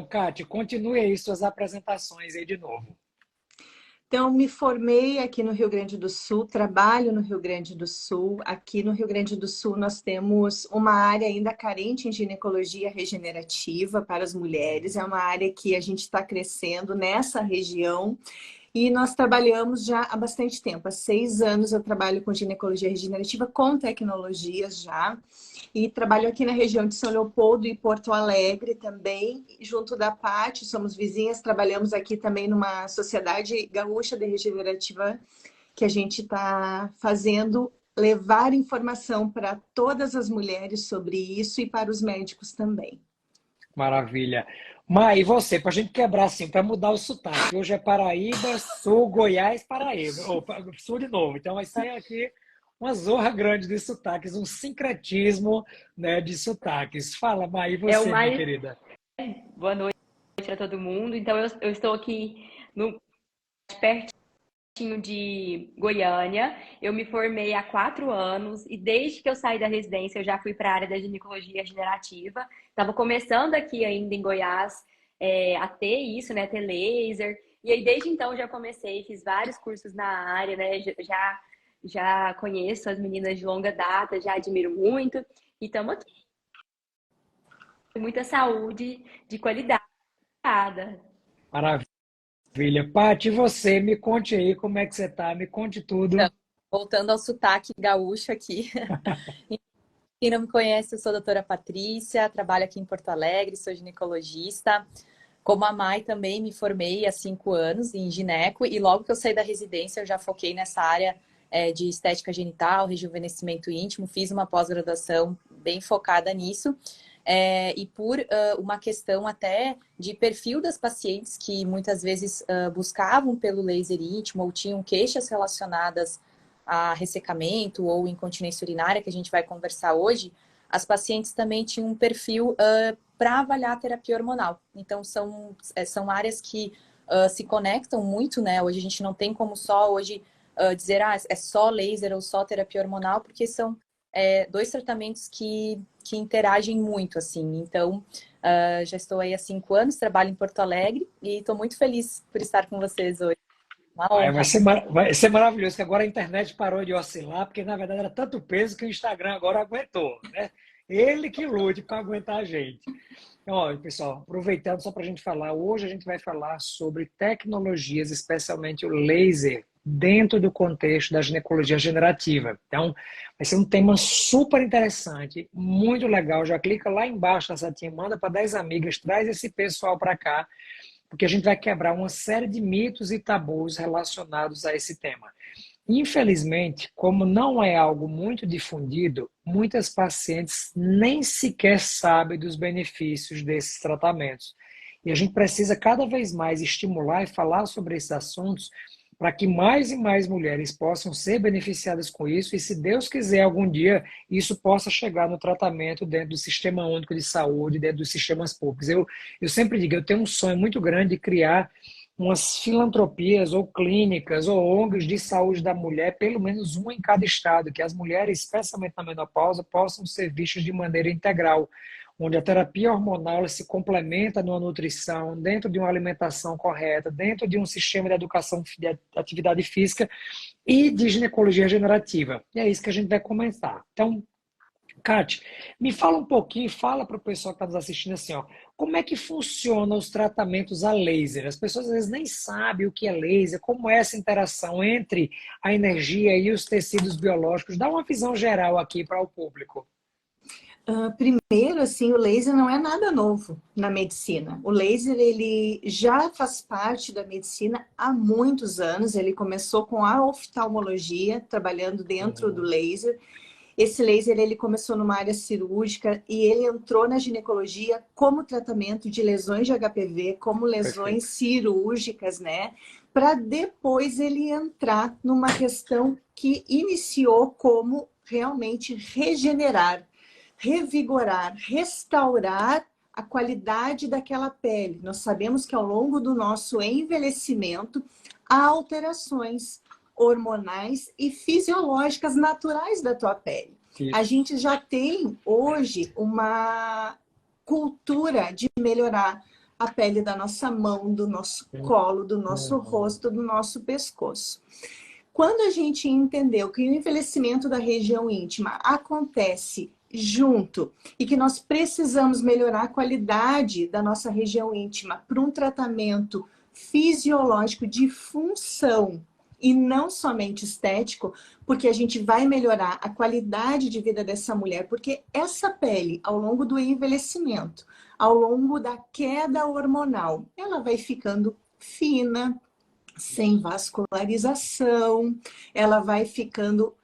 Kate, continue aí suas apresentações aí de novo. Então, me formei aqui no Rio Grande do Sul, trabalho no Rio Grande do Sul. Aqui no Rio Grande do Sul, nós temos uma área ainda carente em ginecologia regenerativa para as mulheres. É uma área que a gente está crescendo nessa região. E nós trabalhamos já há bastante tempo. Há 6 anos eu trabalho com ginecologia regenerativa, com tecnologias já. E trabalho aqui na região de São Leopoldo e Porto Alegre também, junto da Paty, somos vizinhas, trabalhamos aqui também numa sociedade gaúcha de regenerativa, que a gente está fazendo levar informação para todas as mulheres sobre isso e para os médicos também. Maravilha. Mai, e você, para a gente quebrar assim, para mudar o sotaque. Hoje é Paraíba, Sul, Goiás, Paraíba. Ou Sul de novo. Então vai sair aqui uma zorra grande de sotaques, um sincretismo, né, de sotaques. Fala, Mai, e É o você, minha mais. querida? Boa noite para todo mundo. Então, eu estou aqui pertinho de Goiânia. Eu me formei há 4 anos e desde que eu saí da residência, eu já fui para a área da ginecologia regenerativa. Estava começando aqui ainda em Goiás a ter isso, né? Ter laser. E aí, desde então, já comecei, fiz vários cursos na área, né? Já conheço as meninas de longa data, já admiro muito. E estamos aqui. Muita saúde de qualidade. Maravilha. Paty, e você, me conte aí como é que você tá, me conte tudo. Então, voltando ao sotaque gaúcho aqui. Quem não me conhece, eu sou a doutora Patrícia, trabalho aqui em Porto Alegre, sou ginecologista. Como a Mai, também me formei há 5 anos em gineco e logo que eu saí da residência eu já foquei nessa área de estética genital, rejuvenescimento íntimo, fiz uma pós-graduação bem focada nisso. E por uma questão até de perfil das pacientes que muitas vezes buscavam pelo laser íntimo ou tinham queixas relacionadas a ressecamento ou incontinência urinária, que a gente vai conversar hoje, as pacientes também tinham um perfil para avaliar a terapia hormonal. Então, são áreas que se conectam muito, né? Hoje a gente não tem como só hoje dizer, é só laser ou só terapia hormonal, porque são 2 tratamentos que interagem muito, assim. Então, já estou aí há 5 anos, trabalho em Porto Alegre e estou muito feliz por estar com vocês hoje. Uma honra. Vai ser maravilhoso, que agora a internet parou de oscilar, porque na verdade era tanto peso que o Instagram agora aguentou, né? Ele que lute para aguentar a gente. Então, ó, pessoal, aproveitando só para a gente falar, hoje a gente vai falar sobre tecnologias, especialmente o laser, dentro do contexto da ginecologia generativa. Então, vai ser um tema super interessante, muito legal. Já clica lá embaixo na setinha, manda para 10 amigas, traz esse pessoal para cá, porque a gente vai quebrar uma série de mitos e tabus relacionados a esse tema. Infelizmente, como não é algo muito difundido, muitas pacientes nem sequer sabem dos benefícios desses tratamentos. E a gente precisa cada vez mais estimular e falar sobre esses assuntos para que mais e mais mulheres possam ser beneficiadas com isso e, se Deus quiser, algum dia isso possa chegar no tratamento dentro do Sistema Único de Saúde, dentro dos sistemas públicos. Eu sempre digo, eu tenho um sonho muito grande de criar umas filantropias ou clínicas ou ONGs de saúde da mulher, pelo menos uma em cada estado, que as mulheres, especialmente na menopausa, possam ser vistas de maneira integral, onde a terapia hormonal se complementa numa nutrição, dentro de uma alimentação correta, dentro de um sistema de educação de atividade física e de ginecologia regenerativa. E é isso que a gente vai comentar. Então, Kate, me fala um pouquinho, fala para o pessoal que está nos assistindo assim, ó, como é que funcionam os tratamentos a laser? As pessoas às vezes nem sabem o que é laser, como é essa interação entre a energia e os tecidos biológicos. Dá uma visão geral aqui para o público. Primeiro, assim, o laser não é nada novo na medicina. O laser, ele já faz parte da medicina há muitos anos. Ele começou com a oftalmologia, trabalhando dentro do laser. Esse laser, ele começou numa área cirúrgica e ele entrou na ginecologia como tratamento de lesões de HPV, como lesões cirúrgicas, né? Para depois ele entrar numa questão que iniciou como realmente regenerar, revigorar, restaurar a qualidade daquela pele. Nós sabemos que ao longo do nosso envelhecimento há alterações hormonais e fisiológicas naturais da tua pele. Isso. A gente já tem hoje uma cultura de melhorar a pele da nossa mão, do nosso colo, do nosso rosto, do nosso pescoço. Quando a gente entendeu que o envelhecimento da região íntima acontece junto e que nós precisamos melhorar a qualidade da nossa região íntima para um tratamento fisiológico de função e não somente estético, porque a gente vai melhorar a qualidade de vida dessa mulher, porque essa pele, ao longo do envelhecimento, ao longo da queda hormonal, ela vai ficando fina, sem vascularização, ela vai ficando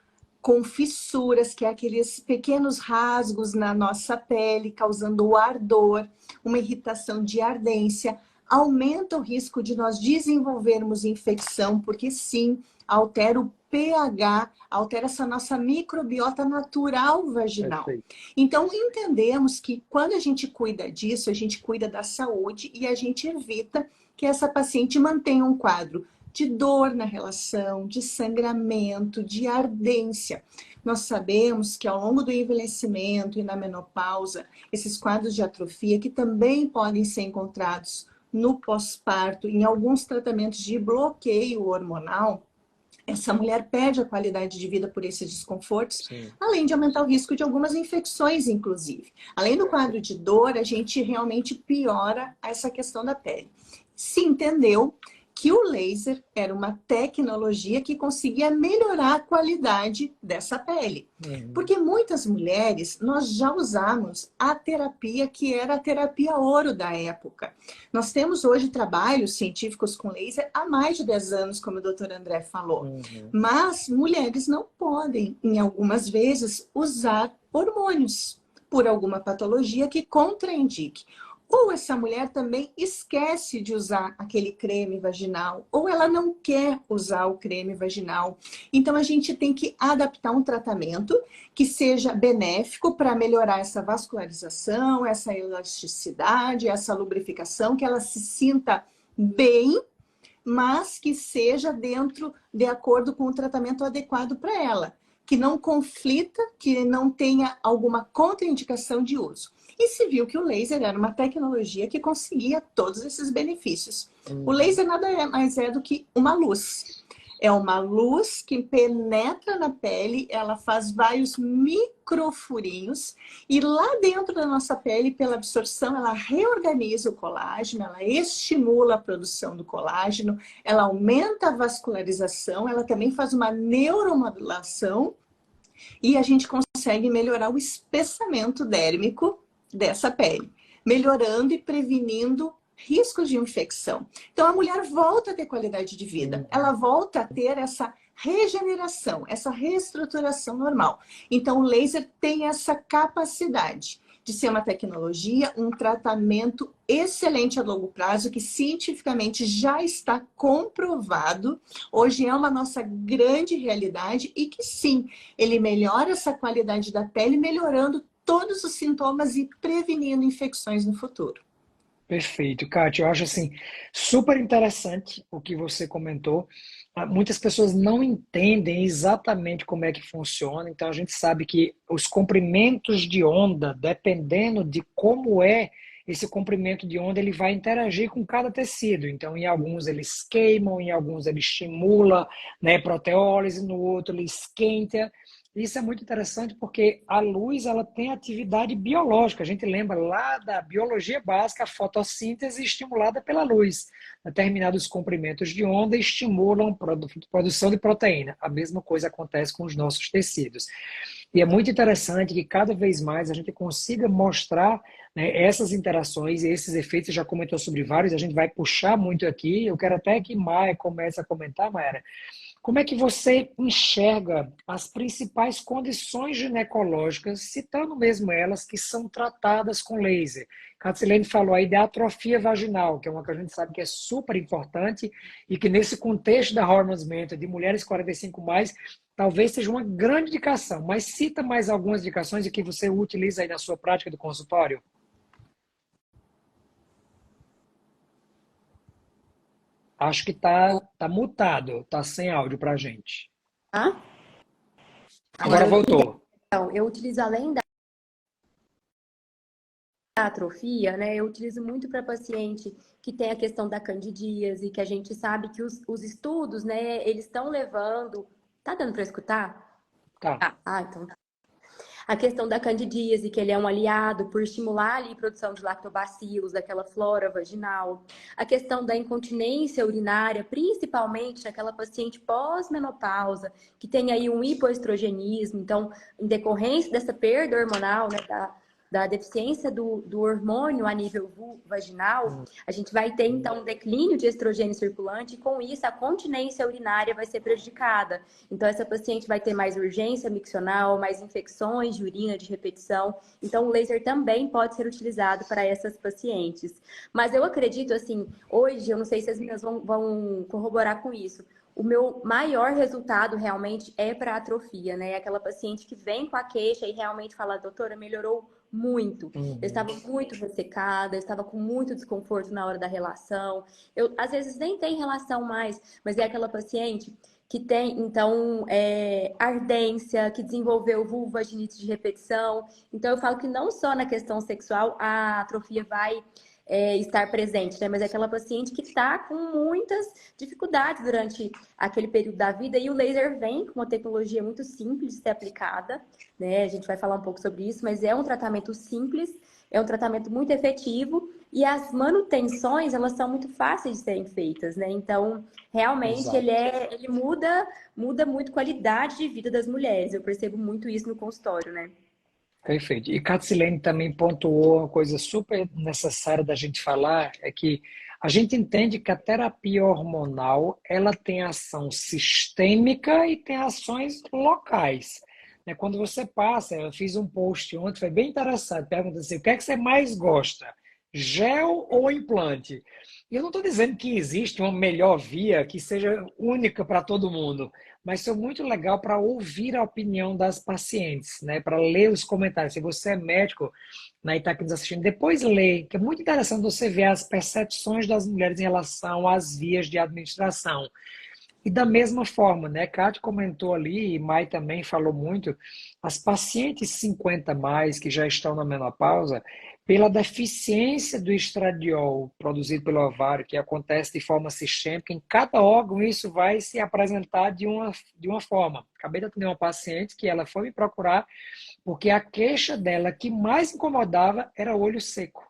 com fissuras, que é aqueles pequenos rasgos na nossa pele, causando o ardor, uma irritação de ardência, aumenta o risco de nós desenvolvermos infecção, porque sim, altera o pH, altera essa nossa microbiota natural vaginal. Perfeito. Então, entendemos que quando a gente cuida disso, a gente cuida da saúde e a gente evita que essa paciente mantenha um quadro de dor na relação, de sangramento, de ardência. Nós sabemos que ao longo do envelhecimento e na menopausa, esses quadros de atrofia, que também podem ser encontrados no pós-parto, em alguns tratamentos de bloqueio hormonal, essa mulher perde a qualidade de vida por esses desconfortos, Sim. além de aumentar o risco de algumas infecções, inclusive. Além do quadro de dor, a gente realmente piora essa questão da pele. Se entendeu que o laser era uma tecnologia que conseguia melhorar a qualidade dessa pele. Porque muitas mulheres, nós já usamos a terapia que era a terapia ouro da época. Nós temos hoje trabalhos científicos com laser há mais de 10 anos, como o doutor André falou. Mas mulheres não podem, em algumas vezes, usar hormônios por alguma patologia que contraindique. Ou essa mulher também esquece de usar aquele creme vaginal, ou ela não quer usar o creme vaginal. Então, a gente tem que adaptar um tratamento que seja benéfico para melhorar essa vascularização, essa elasticidade, essa lubrificação, que ela se sinta bem, mas que seja de acordo com o tratamento adequado para ela, que não conflita, que não tenha alguma contraindicação de uso. E se viu que o laser era uma tecnologia que conseguia todos esses benefícios. O laser nada mais é do que uma luz. É uma luz que penetra na pele, ela faz vários microfurinhos e lá dentro da nossa pele, pela absorção, ela reorganiza o colágeno, ela estimula a produção do colágeno, ela aumenta a vascularização, ela também faz uma neuromodulação e a gente consegue melhorar o espessamento dérmico dessa pele, melhorando e prevenindo riscos de infecção. Então, a mulher volta a ter qualidade de vida, ela volta a ter essa regeneração, essa reestruturação normal. Então, o laser tem essa capacidade de ser uma tecnologia, um tratamento excelente a longo prazo, que cientificamente já está comprovado, hoje é uma nossa grande realidade e que sim, ele melhora essa qualidade da pele, melhorando todos os sintomas e prevenindo infecções no futuro. Perfeito, Kátia. Eu acho assim super interessante o que você comentou. Muitas pessoas não entendem exatamente como é que funciona, então a gente sabe que os comprimentos de onda, dependendo de como é esse comprimento de onda, ele vai interagir com cada tecido. Então, em alguns eles queimam, em alguns ele estimula, né, proteólise, no outro ele esquenta. Isso é muito interessante porque a luz ela tem atividade biológica. A gente lembra lá da biologia básica, a fotossíntese estimulada pela luz. Determinados comprimentos de onda estimulam a produção de proteína. A mesma coisa acontece com os nossos tecidos. E é muito interessante que cada vez mais a gente consiga mostrar, né, essas interações e esses efeitos. Você já comentou sobre vários, a gente vai puxar muito aqui. Eu quero até que Maia comece a comentar, Maia. Como é que você enxerga as principais condições ginecológicas, citando mesmo elas, que são tratadas com laser? Catilene falou aí da atrofia vaginal, que é uma que a gente sabe que é super importante e que nesse contexto da Hormones Mentor, de mulheres 45+, talvez seja uma grande indicação. Mas cita mais algumas indicações de que você utiliza aí na sua prática do consultório? Acho que tá mutado, tá sem áudio pra gente. Tá? Agora voltou. Então, eu utilizo além da atrofia, né, eu utilizo muito para paciente que tem a questão da candidíase, que a gente sabe que os estudos, né, eles estão levando... Tá dando para escutar? Tá. Então tá. A questão da candidíase, que ele é um aliado por estimular ali a produção de lactobacilos, daquela flora vaginal. A questão da incontinência urinária, principalmente naquela paciente pós-menopausa, que tem aí um hipoestrogenismo. Então, em decorrência dessa perda hormonal, né, da deficiência do hormônio a nível vaginal, a gente vai ter, então, um declínio de estrogênio circulante e, com isso, a continência urinária vai ser prejudicada. Então, essa paciente vai ter mais urgência miccional, mais infecções de urina de repetição. Então, o laser também pode ser utilizado para essas pacientes. Mas eu acredito, assim, hoje, eu não sei se as meninas vão corroborar com isso, o meu maior resultado realmente é para atrofia, né? Aquela paciente que vem com a queixa e realmente fala, doutora, melhorou muito. Eu estava muito ressecada, eu estava com muito desconforto na hora da relação. Eu, às vezes, nem tem relação mais, mas é aquela paciente que tem, então, ardência, que desenvolveu vulvovaginite de repetição. Então, eu falo que não só na questão sexual a atrofia vai estar presente, né? Mas é aquela paciente que está com muitas dificuldades durante aquele período da vida e o laser vem com uma tecnologia muito simples de ser aplicada, né? A gente vai falar um pouco sobre isso, mas é um tratamento simples, é um tratamento muito efetivo e as manutenções, elas são muito fáceis de serem feitas, né? Então, realmente, ele muda muito a qualidade de vida das mulheres. Eu percebo muito isso no consultório, né? Perfeito. E Catsilene também pontuou uma coisa super necessária da gente falar, é que a gente entende que a terapia hormonal, ela tem ação sistêmica e tem ações locais. Né? Quando você passa, eu fiz um post ontem, foi bem interessante, pergunta assim, o que é que você mais gosta? Gel ou implante? E eu não estou dizendo que existe uma melhor via que seja única para todo mundo, mas são muito legal para ouvir a opinião das pacientes, né? Para ler os comentários. Se você é médico, né, e está aqui nos assistindo, depois lê, que é muito interessante você ver as percepções das mulheres em relação às vias de administração. E da mesma forma, né? Kátia comentou ali, e Mai também falou muito, as pacientes 50 mais que já estão na menopausa, pela deficiência do estradiol produzido pelo ovário, que acontece de forma sistêmica, em cada órgão isso vai se apresentar de uma forma. Acabei de atender uma paciente que ela foi me procurar porque a queixa dela que mais incomodava era o olho seco.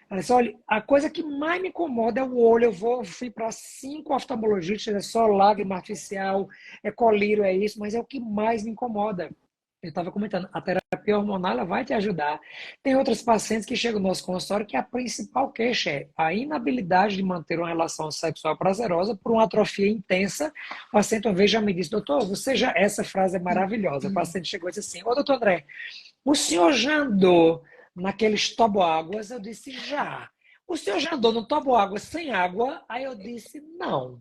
Ela disse, olha, a coisa que mais me incomoda é o olho. Fui para 5 oftalmologistas, é só lágrima artificial, é colírio, é isso, mas é o que mais me incomoda. Eu estava comentando, a terapia hormonal ela vai te ajudar. Tem outras pacientes que chegam no nosso consultório que a principal queixa é a inabilidade de manter uma relação sexual prazerosa por uma atrofia intensa. O paciente uma vez já me disse, doutor, essa frase é maravilhosa. O paciente chegou e disse assim, ô doutor André, o senhor já andou naqueles toboáguas? Eu disse, já. O senhor já andou no toboágua sem água? Aí eu disse, não.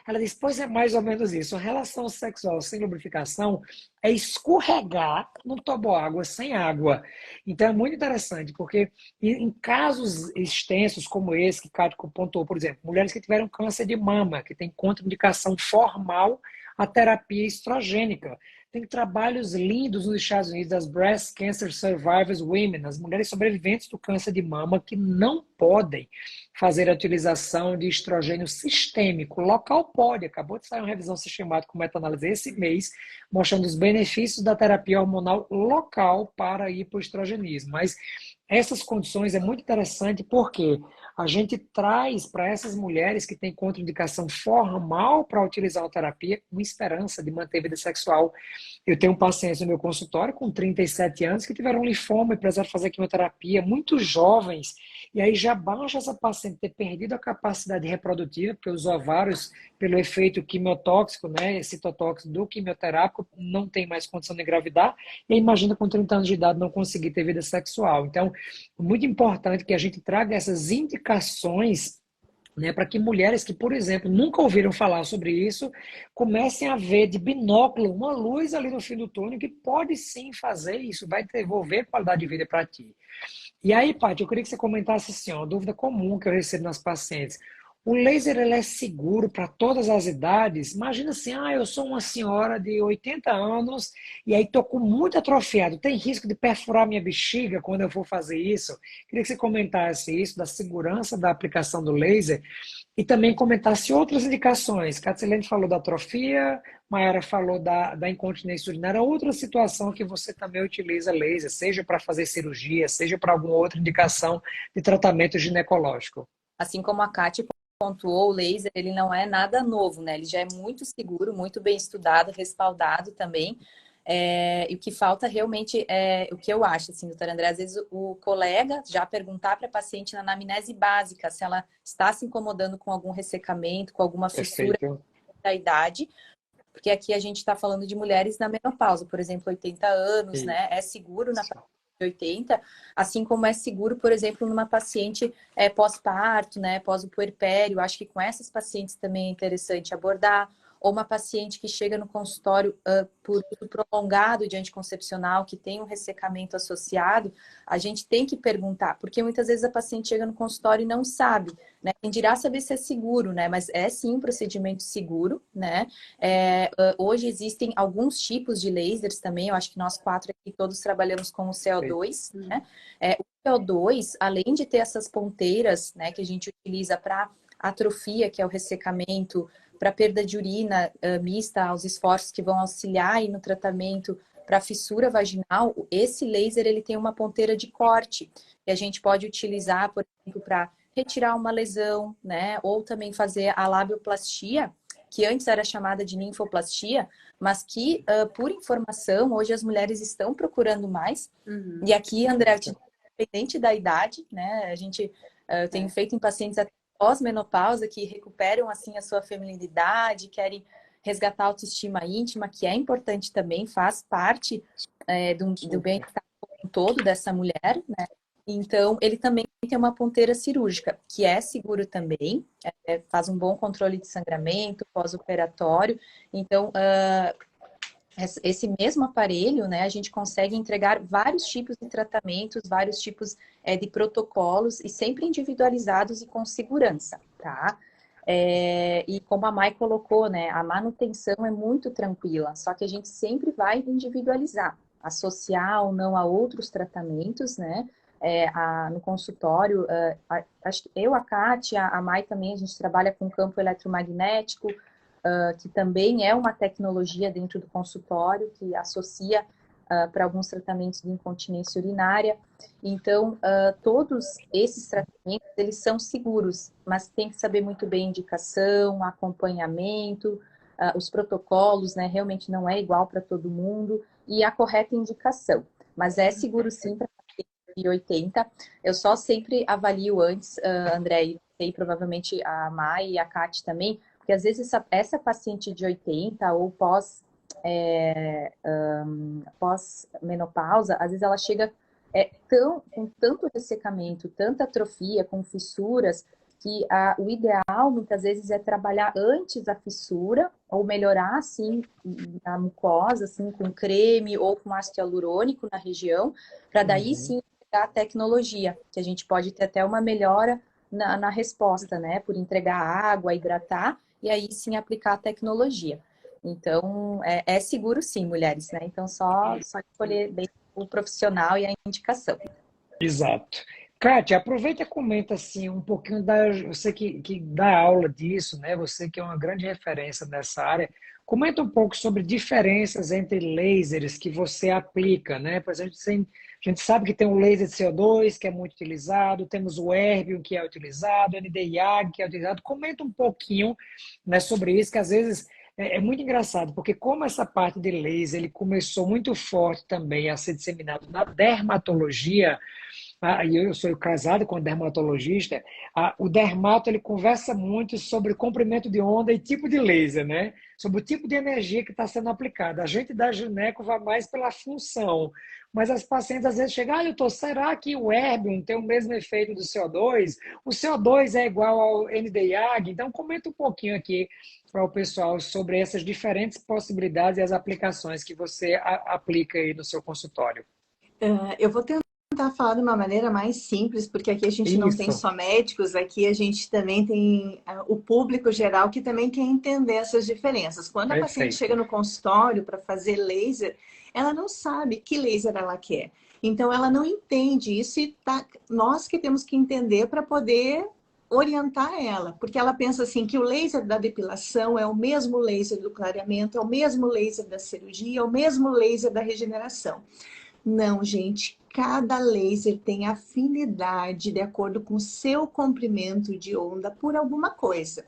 Ela disse, pois é mais ou menos isso. A relação sexual sem lubrificação é escorregar no toboágua sem água. Então é muito interessante, porque em casos extensos como esse que Cátia pontuou, por exemplo, mulheres que tiveram câncer de mama, que tem contraindicação formal à terapia estrogênica. Tem trabalhos lindos nos Estados Unidos das Breast Cancer Survivors Women, as mulheres sobreviventes do câncer de mama que não podem fazer a utilização de estrogênio sistêmico. O local pode, acabou de sair uma revisão sistemática com meta-análise esse mês, mostrando os benefícios da terapia hormonal local para hipoestrogenismo. Mas essas condições é muito interessante porque a gente traz para essas mulheres que têm contraindicação formal para utilizar a terapia uma esperança de manter a vida sexual. Eu tenho um paciente no meu consultório com 37 anos que tiveram linfoma e precisaram fazer quimioterapia, muito jovens, e aí já baixa essa paciente ter perdido a capacidade reprodutiva, porque os ovários, pelo efeito quimiotóxico, né, citotóxico do quimioterápico, não tem mais condição de engravidar, e aí imagina com 30 anos de idade não conseguir ter vida sexual. Então, é muito importante que a gente traga essas indicações, né, para que mulheres que, por exemplo, nunca ouviram falar sobre isso, comecem a ver de binóculo uma luz ali no fim do túnel que pode sim fazer isso, vai devolver qualidade de vida para ti. E aí, Paty, eu queria que você comentasse assim, ó, uma dúvida comum que eu recebo nas pacientes. O laser ele é seguro para todas as idades? Imagina assim, eu sou uma senhora de 80 anos e aí estou com muito atrofiado. Tem risco de perfurar minha bexiga quando eu for fazer isso? Queria que você comentasse isso, da segurança da aplicação do laser e também comentasse outras indicações. Catilene falou da atrofia, Mayara falou da incontinência urinária, outra situação que você também utiliza laser, seja para fazer cirurgia, seja para alguma outra indicação de tratamento ginecológico. Assim como a Kátia pontuou, o laser ele não é nada novo, né? Ele já é muito seguro, muito bem estudado, respaldado também. E o que falta realmente é o que eu acho, assim, doutora André, às vezes o colega já perguntar para a paciente na anamnese básica se ela está se incomodando com algum ressecamento, com alguma fissura da idade, porque aqui a gente está falando de mulheres na menopausa, por exemplo, 80 anos, né? É seguro na 80, assim como é seguro, por exemplo, numa paciente pós-parto, né, pós o puerpério. Acho que com essas pacientes também é interessante abordar. Ou uma paciente que chega no consultório por uso prolongado de anticoncepcional, que tem um ressecamento associado, a gente tem que perguntar, porque muitas vezes a paciente chega no consultório e não sabe, né? Quem dirá saber se é seguro, né? Mas é sim um procedimento seguro, né? Hoje existem alguns tipos de lasers também, eu acho que nós 4 aqui todos trabalhamos com o CO2, né? O CO2, além de ter essas ponteiras, né, que a gente utiliza para atrofia, que é o ressecamento, para perda de urina mista aos esforços que vão auxiliar aí no tratamento para fissura vaginal, esse laser ele tem uma ponteira de corte que a gente pode utilizar, por exemplo, para retirar uma lesão, né? Ou também fazer a labioplastia, que antes era chamada de ninfoplastia, mas que, por informação, hoje as mulheres estão procurando mais. E aqui, André, independente da idade, né? A gente tem feito em pacientes pós-menopausa que recuperam assim a sua feminilidade, querem resgatar a autoestima íntima, que é importante também, faz parte do bem-estar todo dessa mulher, né? Então, ele também tem uma ponteira cirúrgica, que é seguro também, faz um bom controle de sangramento pós-operatório. Então, esse mesmo aparelho, né, a gente consegue entregar vários tipos de tratamentos, vários tipos de protocolos e sempre individualizados e com segurança, tá? E como a Mai colocou, né, a manutenção é muito tranquila, só que a gente sempre vai individualizar, associar ou não a outros tratamentos, né? No consultório, acho que eu, a Kátia, a Mai também, a gente trabalha com campo eletromagnético, que também é uma tecnologia dentro do consultório, que associa para alguns tratamentos de incontinência urinária. Então, todos esses tratamentos, eles são seguros, mas tem que saber muito bem a indicação, acompanhamento, os protocolos, né? Realmente não é igual para todo mundo, e a correta indicação. Mas é seguro sim para 80. Eu só sempre avalio antes, André, e provavelmente a Mai e a Kátia também, porque às vezes essa paciente de 80 ou pós-menopausa, às vezes ela chega com tanto ressecamento, tanta atrofia, com fissuras, que o ideal muitas vezes é trabalhar antes a fissura ou melhorar assim a mucosa, assim, com creme ou com ácido hialurônico na região, para daí sim a tecnologia, que a gente pode ter até uma melhora na resposta, né? Por entregar água, hidratar, e aí sim aplicar a tecnologia. Então, é seguro sim, mulheres, né? Então, só escolher bem o profissional e a indicação. Exato. Kátia, aproveita e comenta assim um pouquinho você que dá aula disso, né? Você que é uma grande referência nessa área, comenta um pouco sobre diferenças entre lasers que você aplica, né? Por exemplo, a gente sabe que tem o laser de CO2 que é muito utilizado, temos o Erbium que é utilizado, o Nd:YAG que é utilizado. Comenta um pouquinho, né, sobre isso, que às vezes é muito engraçado, porque como essa parte de laser ele começou muito forte também a ser disseminado na dermatologia. E eu sou casado com um dermatologista, o dermato ele conversa muito sobre comprimento de onda e tipo de laser, né? Sobre o tipo de energia que está sendo aplicada. A gente da gineco vai mais pela função, mas as pacientes às vezes chegam, será que o Erbium tem o mesmo efeito do CO2? O CO2 é igual ao Nd:YAG? Então comenta um pouquinho aqui para o pessoal sobre essas diferentes possibilidades e as aplicações que você aplica aí no seu consultório. Eu vou tentar tentar falar de uma maneira mais simples, porque aqui a gente não tem Isso, só médicos, aqui a gente também tem o público geral que também quer entender essas diferenças. Quando a paciente chega perfeito. no consultório para fazer laser, ela não sabe que laser ela quer. Então, ela não entende isso e nós que temos que entender para poder orientar ela, porque ela pensa assim que o laser da depilação é o mesmo laser do clareamento, é o mesmo laser da cirurgia, é o mesmo laser da regeneração. Não, gente, cada laser tem afinidade de acordo com o seu comprimento de onda por alguma coisa.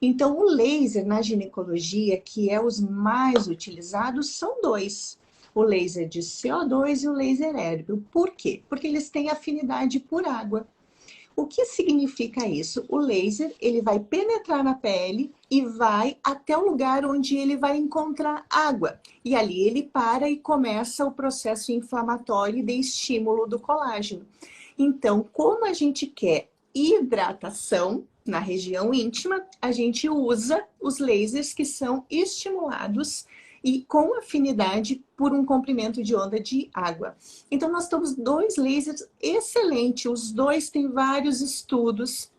Então, o laser na ginecologia, que é os mais utilizados, são dois. O laser de CO2 e o laser érbigo. Por quê? Porque eles têm afinidade por água. O que significa isso? O laser, ele vai penetrar na pele e vai até o lugar onde ele vai encontrar água. E ali ele para e começa o processo inflamatório de estímulo do colágeno. Então, como a gente quer hidratação na região íntima, a gente usa os lasers que são estimulados e com afinidade por um comprimento de onda de água. Então, nós temos dois lasers excelentes, os dois têm vários estudos.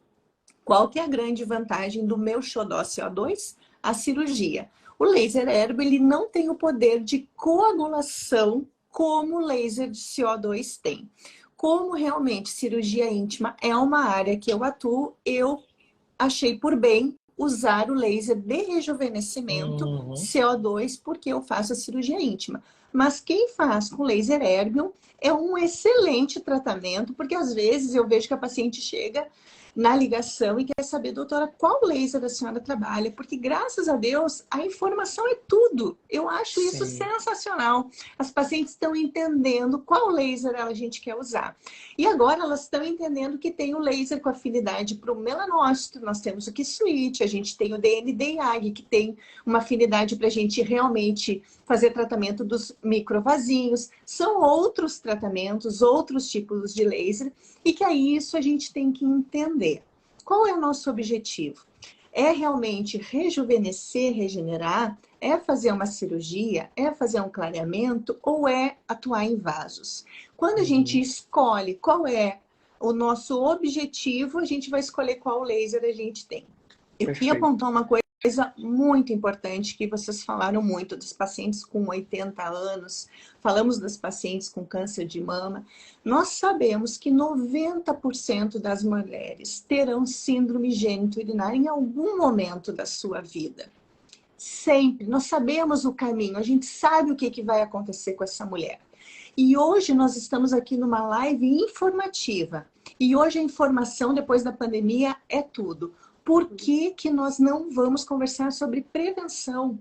Qual que é a grande vantagem do meu xodó CO2? A cirurgia. O laser ergo, ele não tem o poder de coagulação como o laser de CO2 tem. Como realmente cirurgia íntima é uma área que eu atuo, eu achei por bem usar o laser de rejuvenescimento Uhum. CO2 porque eu faço a cirurgia íntima. Mas quem faz com laser erbium é um excelente tratamento, porque às vezes eu vejo que a paciente chega na ligação e quer saber, doutora, qual laser a senhora trabalha? Porque graças a Deus a informação é tudo. Eu acho isso Sim. sensacional. As pacientes estão entendendo qual laser a gente quer usar. E agora elas estão entendendo que tem o laser com afinidade para o melanócito, nós temos o Kisuit, a gente tem o DNDiag, que tem uma afinidade para a gente realmente fazer tratamento dos microvasinhos. São outros tratamentos, outros tipos de laser, e que aí isso a gente tem que entender. Qual é o nosso objetivo? É realmente rejuvenescer, regenerar? É fazer uma cirurgia? É fazer um clareamento? Ou é atuar em vasos? Quando a gente Uhum. escolhe qual é o nosso objetivo, a gente vai escolher qual laser a gente tem. Eu queria Perfeito. apontar uma coisa muito importante que vocês falaram muito dos pacientes com 80 anos, falamos das pacientes com câncer de mama. Nós sabemos que 90% das mulheres terão síndrome gênito-urinária em algum momento da sua vida. Sempre. Nós sabemos o caminho, a gente sabe o que vai acontecer com essa mulher. E hoje nós estamos aqui numa live informativa. E hoje a informação depois da pandemia é tudo. Por que que nós não vamos conversar sobre prevenção?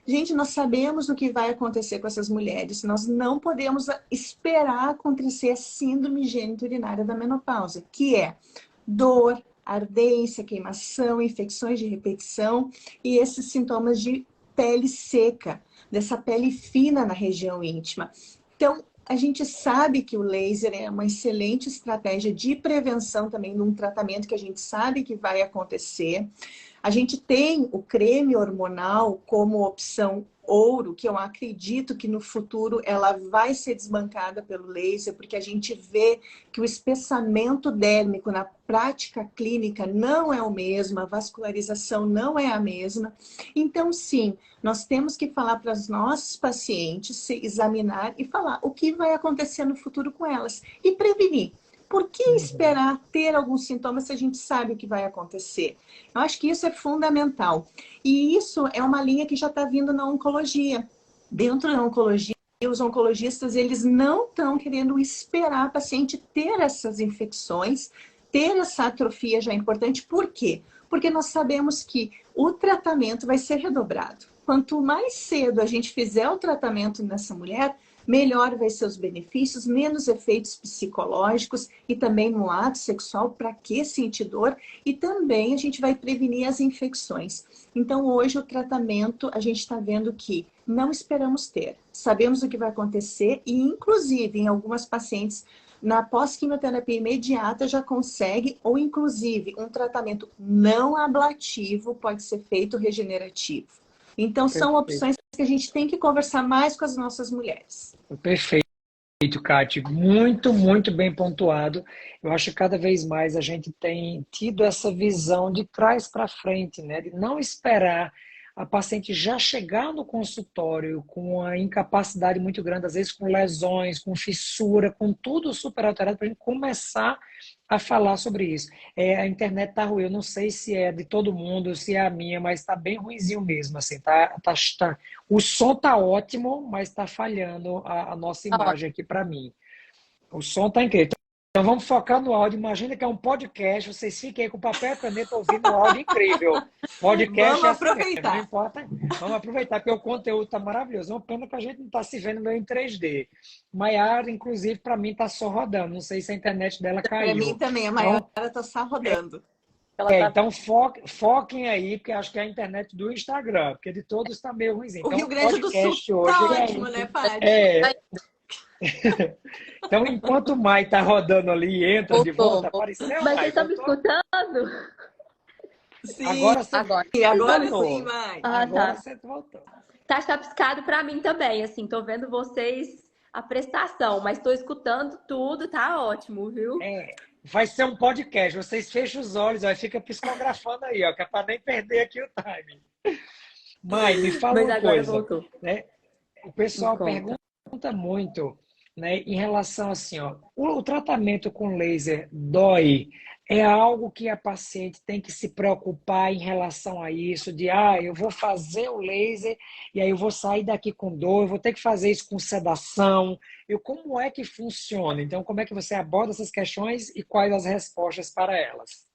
Gente, nós sabemos o que vai acontecer com essas mulheres. Nós não podemos esperar acontecer a síndrome gênito-urinária da menopausa, que é dor, ardência, queimação, infecções de repetição e esses sintomas de pele seca, dessa pele fina na região íntima. Então, a gente sabe que o laser é uma excelente estratégia de prevenção também num tratamento que a gente sabe que vai acontecer. A gente tem o creme hormonal como opção ouro, que eu acredito que no futuro ela vai ser desbancada pelo laser, porque a gente vê que o espessamento dérmico na prática clínica não é o mesmo, a vascularização não é a mesma. Então, sim, nós temos que falar para os nossos pacientes, se examinar e falar o que vai acontecer no futuro com elas e prevenir. Por que Uhum. esperar ter alguns sintomas se a gente sabe o que vai acontecer? Eu acho que isso é fundamental. E isso é uma linha que já está vindo na oncologia. Dentro da oncologia, os oncologistas eles não estão querendo esperar a paciente ter essas infecções, ter essa atrofia já importante. Por quê? Porque nós sabemos que o tratamento vai ser redobrado. Quanto mais cedo a gente fizer o tratamento nessa mulher, melhor vai ser os benefícios, menos efeitos psicológicos e também no ato sexual, para que sentir dor, e também a gente vai prevenir as infecções. Então, hoje o tratamento, a gente está vendo que não esperamos ter, sabemos o que vai acontecer e, inclusive, em algumas pacientes, na pós-quimioterapia imediata já consegue, ou inclusive, um tratamento não ablativo pode ser feito regenerativo. Então, são Perfeito. opções que a gente tem que conversar mais com as nossas mulheres. Perfeito. Kati, muito, muito bem pontuado. Eu acho que cada vez mais a gente tem tido essa visão de trás para frente, né? De não esperar a paciente já chegar no consultório com a incapacidade muito grande, às vezes com lesões, com fissura, com tudo super alterado, para a gente começar a falar sobre isso. A internet tá ruim, eu não sei se é de todo mundo, se é a minha, mas está bem ruinzinho mesmo, assim, o som tá ótimo, mas está falhando a nossa imagem aqui para mim. O som tá incrível. Então vamos focar no áudio. Imagina que é um podcast, vocês fiquem aí com papel e caneta ouvindo um áudio incrível. Podcast Vamos é assim aproveitar. mesmo, não importa. Vamos aproveitar, porque o conteúdo está maravilhoso. É uma pena que a gente não está se vendo meio em 3D. Maiara, inclusive, para mim está só rodando. Não sei se a internet dela caiu. Para mim também, a Maiara está só rodando. Então foquem aí, porque acho que é a internet do Instagram, porque de todos está meio ruimzinho. O Então, Rio Grande do Sul está ótimo, né, Paty? Então, enquanto o Mai tá rodando ali e entra de volta, apareceu. Mas vocês estão me escutando? Sim, agora sim, Mai. Agora você voltou. Tá chapiscado para mim também, assim, tô vendo vocês a prestação, mas tô escutando tudo, tá ótimo, viu? Vai ser um podcast, vocês fecham os olhos, aí fica psicografando aí, ó, que é para nem perder aqui o timing. Mai, me fala uma coisa, né? O pessoal pergunta muito, né, em relação assim, ó, o tratamento com laser dói? É algo que a paciente tem que se preocupar em relação a isso, de eu vou fazer o laser e aí eu vou sair daqui com dor, eu vou ter que fazer isso com sedação. Como é que funciona? Então, como é que você aborda essas questões e quais as respostas para elas?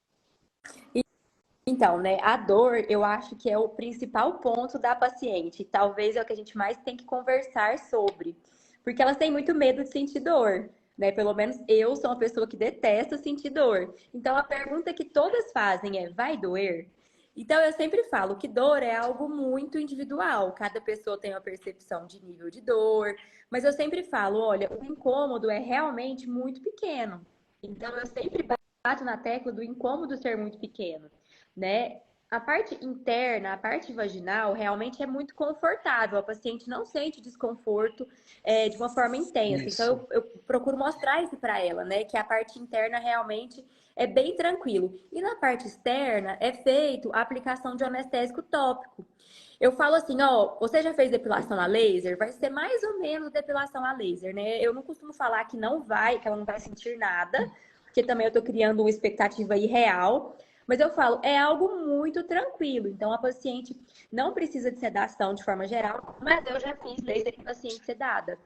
Então, né, a dor, eu acho que é o principal ponto da paciente. Talvez é o que a gente mais tem que conversar sobre. Porque elas têm muito medo de sentir dor, né? Pelo menos eu sou uma pessoa que detesta sentir dor. Então, a pergunta que todas fazem é, vai doer? Então, eu sempre falo que dor é algo muito individual. Cada pessoa tem uma percepção de nível de dor. Mas eu sempre falo, olha, o incômodo é realmente muito pequeno. Então, eu sempre bato na tecla do incômodo ser muito pequeno, né? A parte interna, a parte vaginal, realmente é muito confortável. A paciente não sente desconforto de uma forma intensa. Isso. Então, eu procuro mostrar isso para ela, né? Que a parte interna realmente é bem tranquilo. E na parte externa é feito a aplicação de um anestésico tópico. Eu falo assim, ó, você já fez depilação a laser? Vai ser mais ou menos depilação a laser, né? Eu não costumo falar que não vai, que ela não vai sentir nada, porque também eu tô criando uma expectativa irreal. Mas eu falo, é algo muito tranquilo. Então, a paciente não precisa de sedação de forma geral, mas eu já fiz laser em paciente sedada.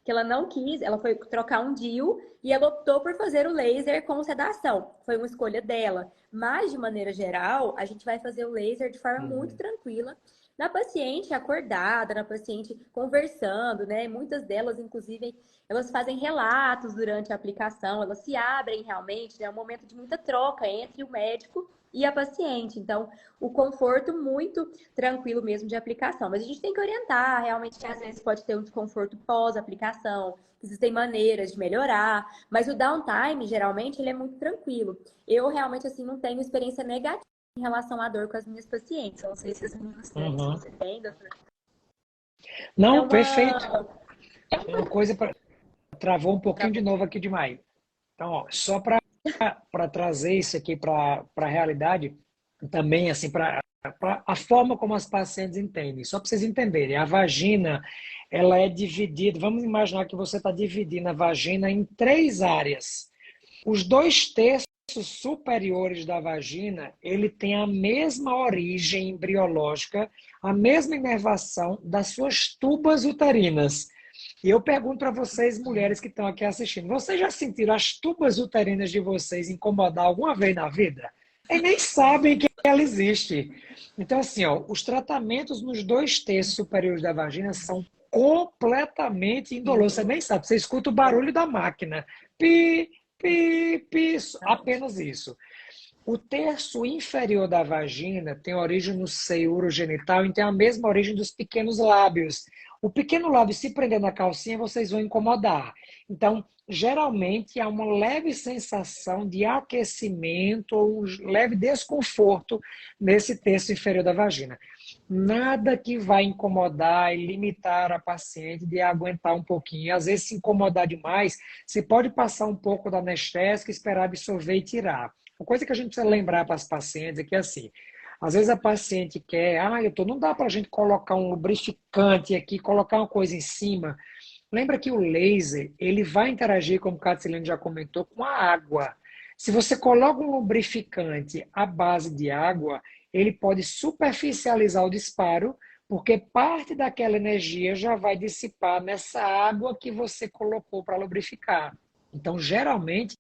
Que ela não quis, ela foi trocar um DIU e ela optou por fazer o laser com sedação. Foi uma escolha dela. Mas, de maneira geral, a gente vai fazer o laser de forma muito tranquila. Na paciente acordada, na paciente conversando, né? Muitas delas, inclusive, elas fazem relatos durante a aplicação, elas se abrem realmente, né? É um momento de muita troca entre o médico e a paciente. Então, o conforto muito tranquilo mesmo de aplicação. Mas a gente tem que orientar, realmente, que às vezes pode ter um desconforto pós-aplicação, existem maneiras de melhorar, mas o downtime, geralmente, ele é muito tranquilo. Eu realmente, assim, não tenho experiência negativa em relação à dor com as minhas pacientes. Eu não sei se as meninas têm, se você tem, doutora. Não, perfeito. Uma coisa para... Travou um pouquinho de novo aqui de Maio. Então, ó, só para trazer isso aqui para a realidade, também, assim, para a forma como as pacientes entendem. Só para vocês entenderem, a vagina, ela é dividida, vamos imaginar que você está dividindo a vagina em 3 áreas. Os 2/3 superiores da vagina, ele tem a mesma origem embriológica, a mesma inervação das suas tubas uterinas. E eu pergunto para vocês, mulheres que estão aqui assistindo, vocês já sentiram as tubas uterinas de vocês incomodar alguma vez na vida? E nem sabem que ela existe. Então, assim, ó, os tratamentos nos 2/3 superiores da vagina são completamente indoloros. Você nem sabe, você escuta o barulho da máquina. Pi, pi, pi, apenas isso. O terço inferior da vagina tem origem no seio urogenital e tem a mesma origem dos pequenos lábios. O pequeno lábio, se prender na calcinha, vocês vão incomodar. Então, geralmente, há uma leve sensação de aquecimento ou um leve desconforto nesse terço inferior da vagina. Nada que vai incomodar e limitar a paciente de aguentar um pouquinho. Às vezes, se incomodar demais, você pode passar um pouco da anestésica, esperar absorver e tirar. Uma coisa que a gente precisa lembrar para as pacientes é que, assim, às vezes a paciente quer, não dá para a gente colocar um lubrificante aqui, colocar uma coisa em cima. Lembra que o laser, ele vai interagir, como o Catilene já comentou, com a água. Se você coloca um lubrificante à base de água, ele pode superficializar o disparo, porque parte daquela energia já vai dissipar nessa água que você colocou para lubrificar. Então, geralmente,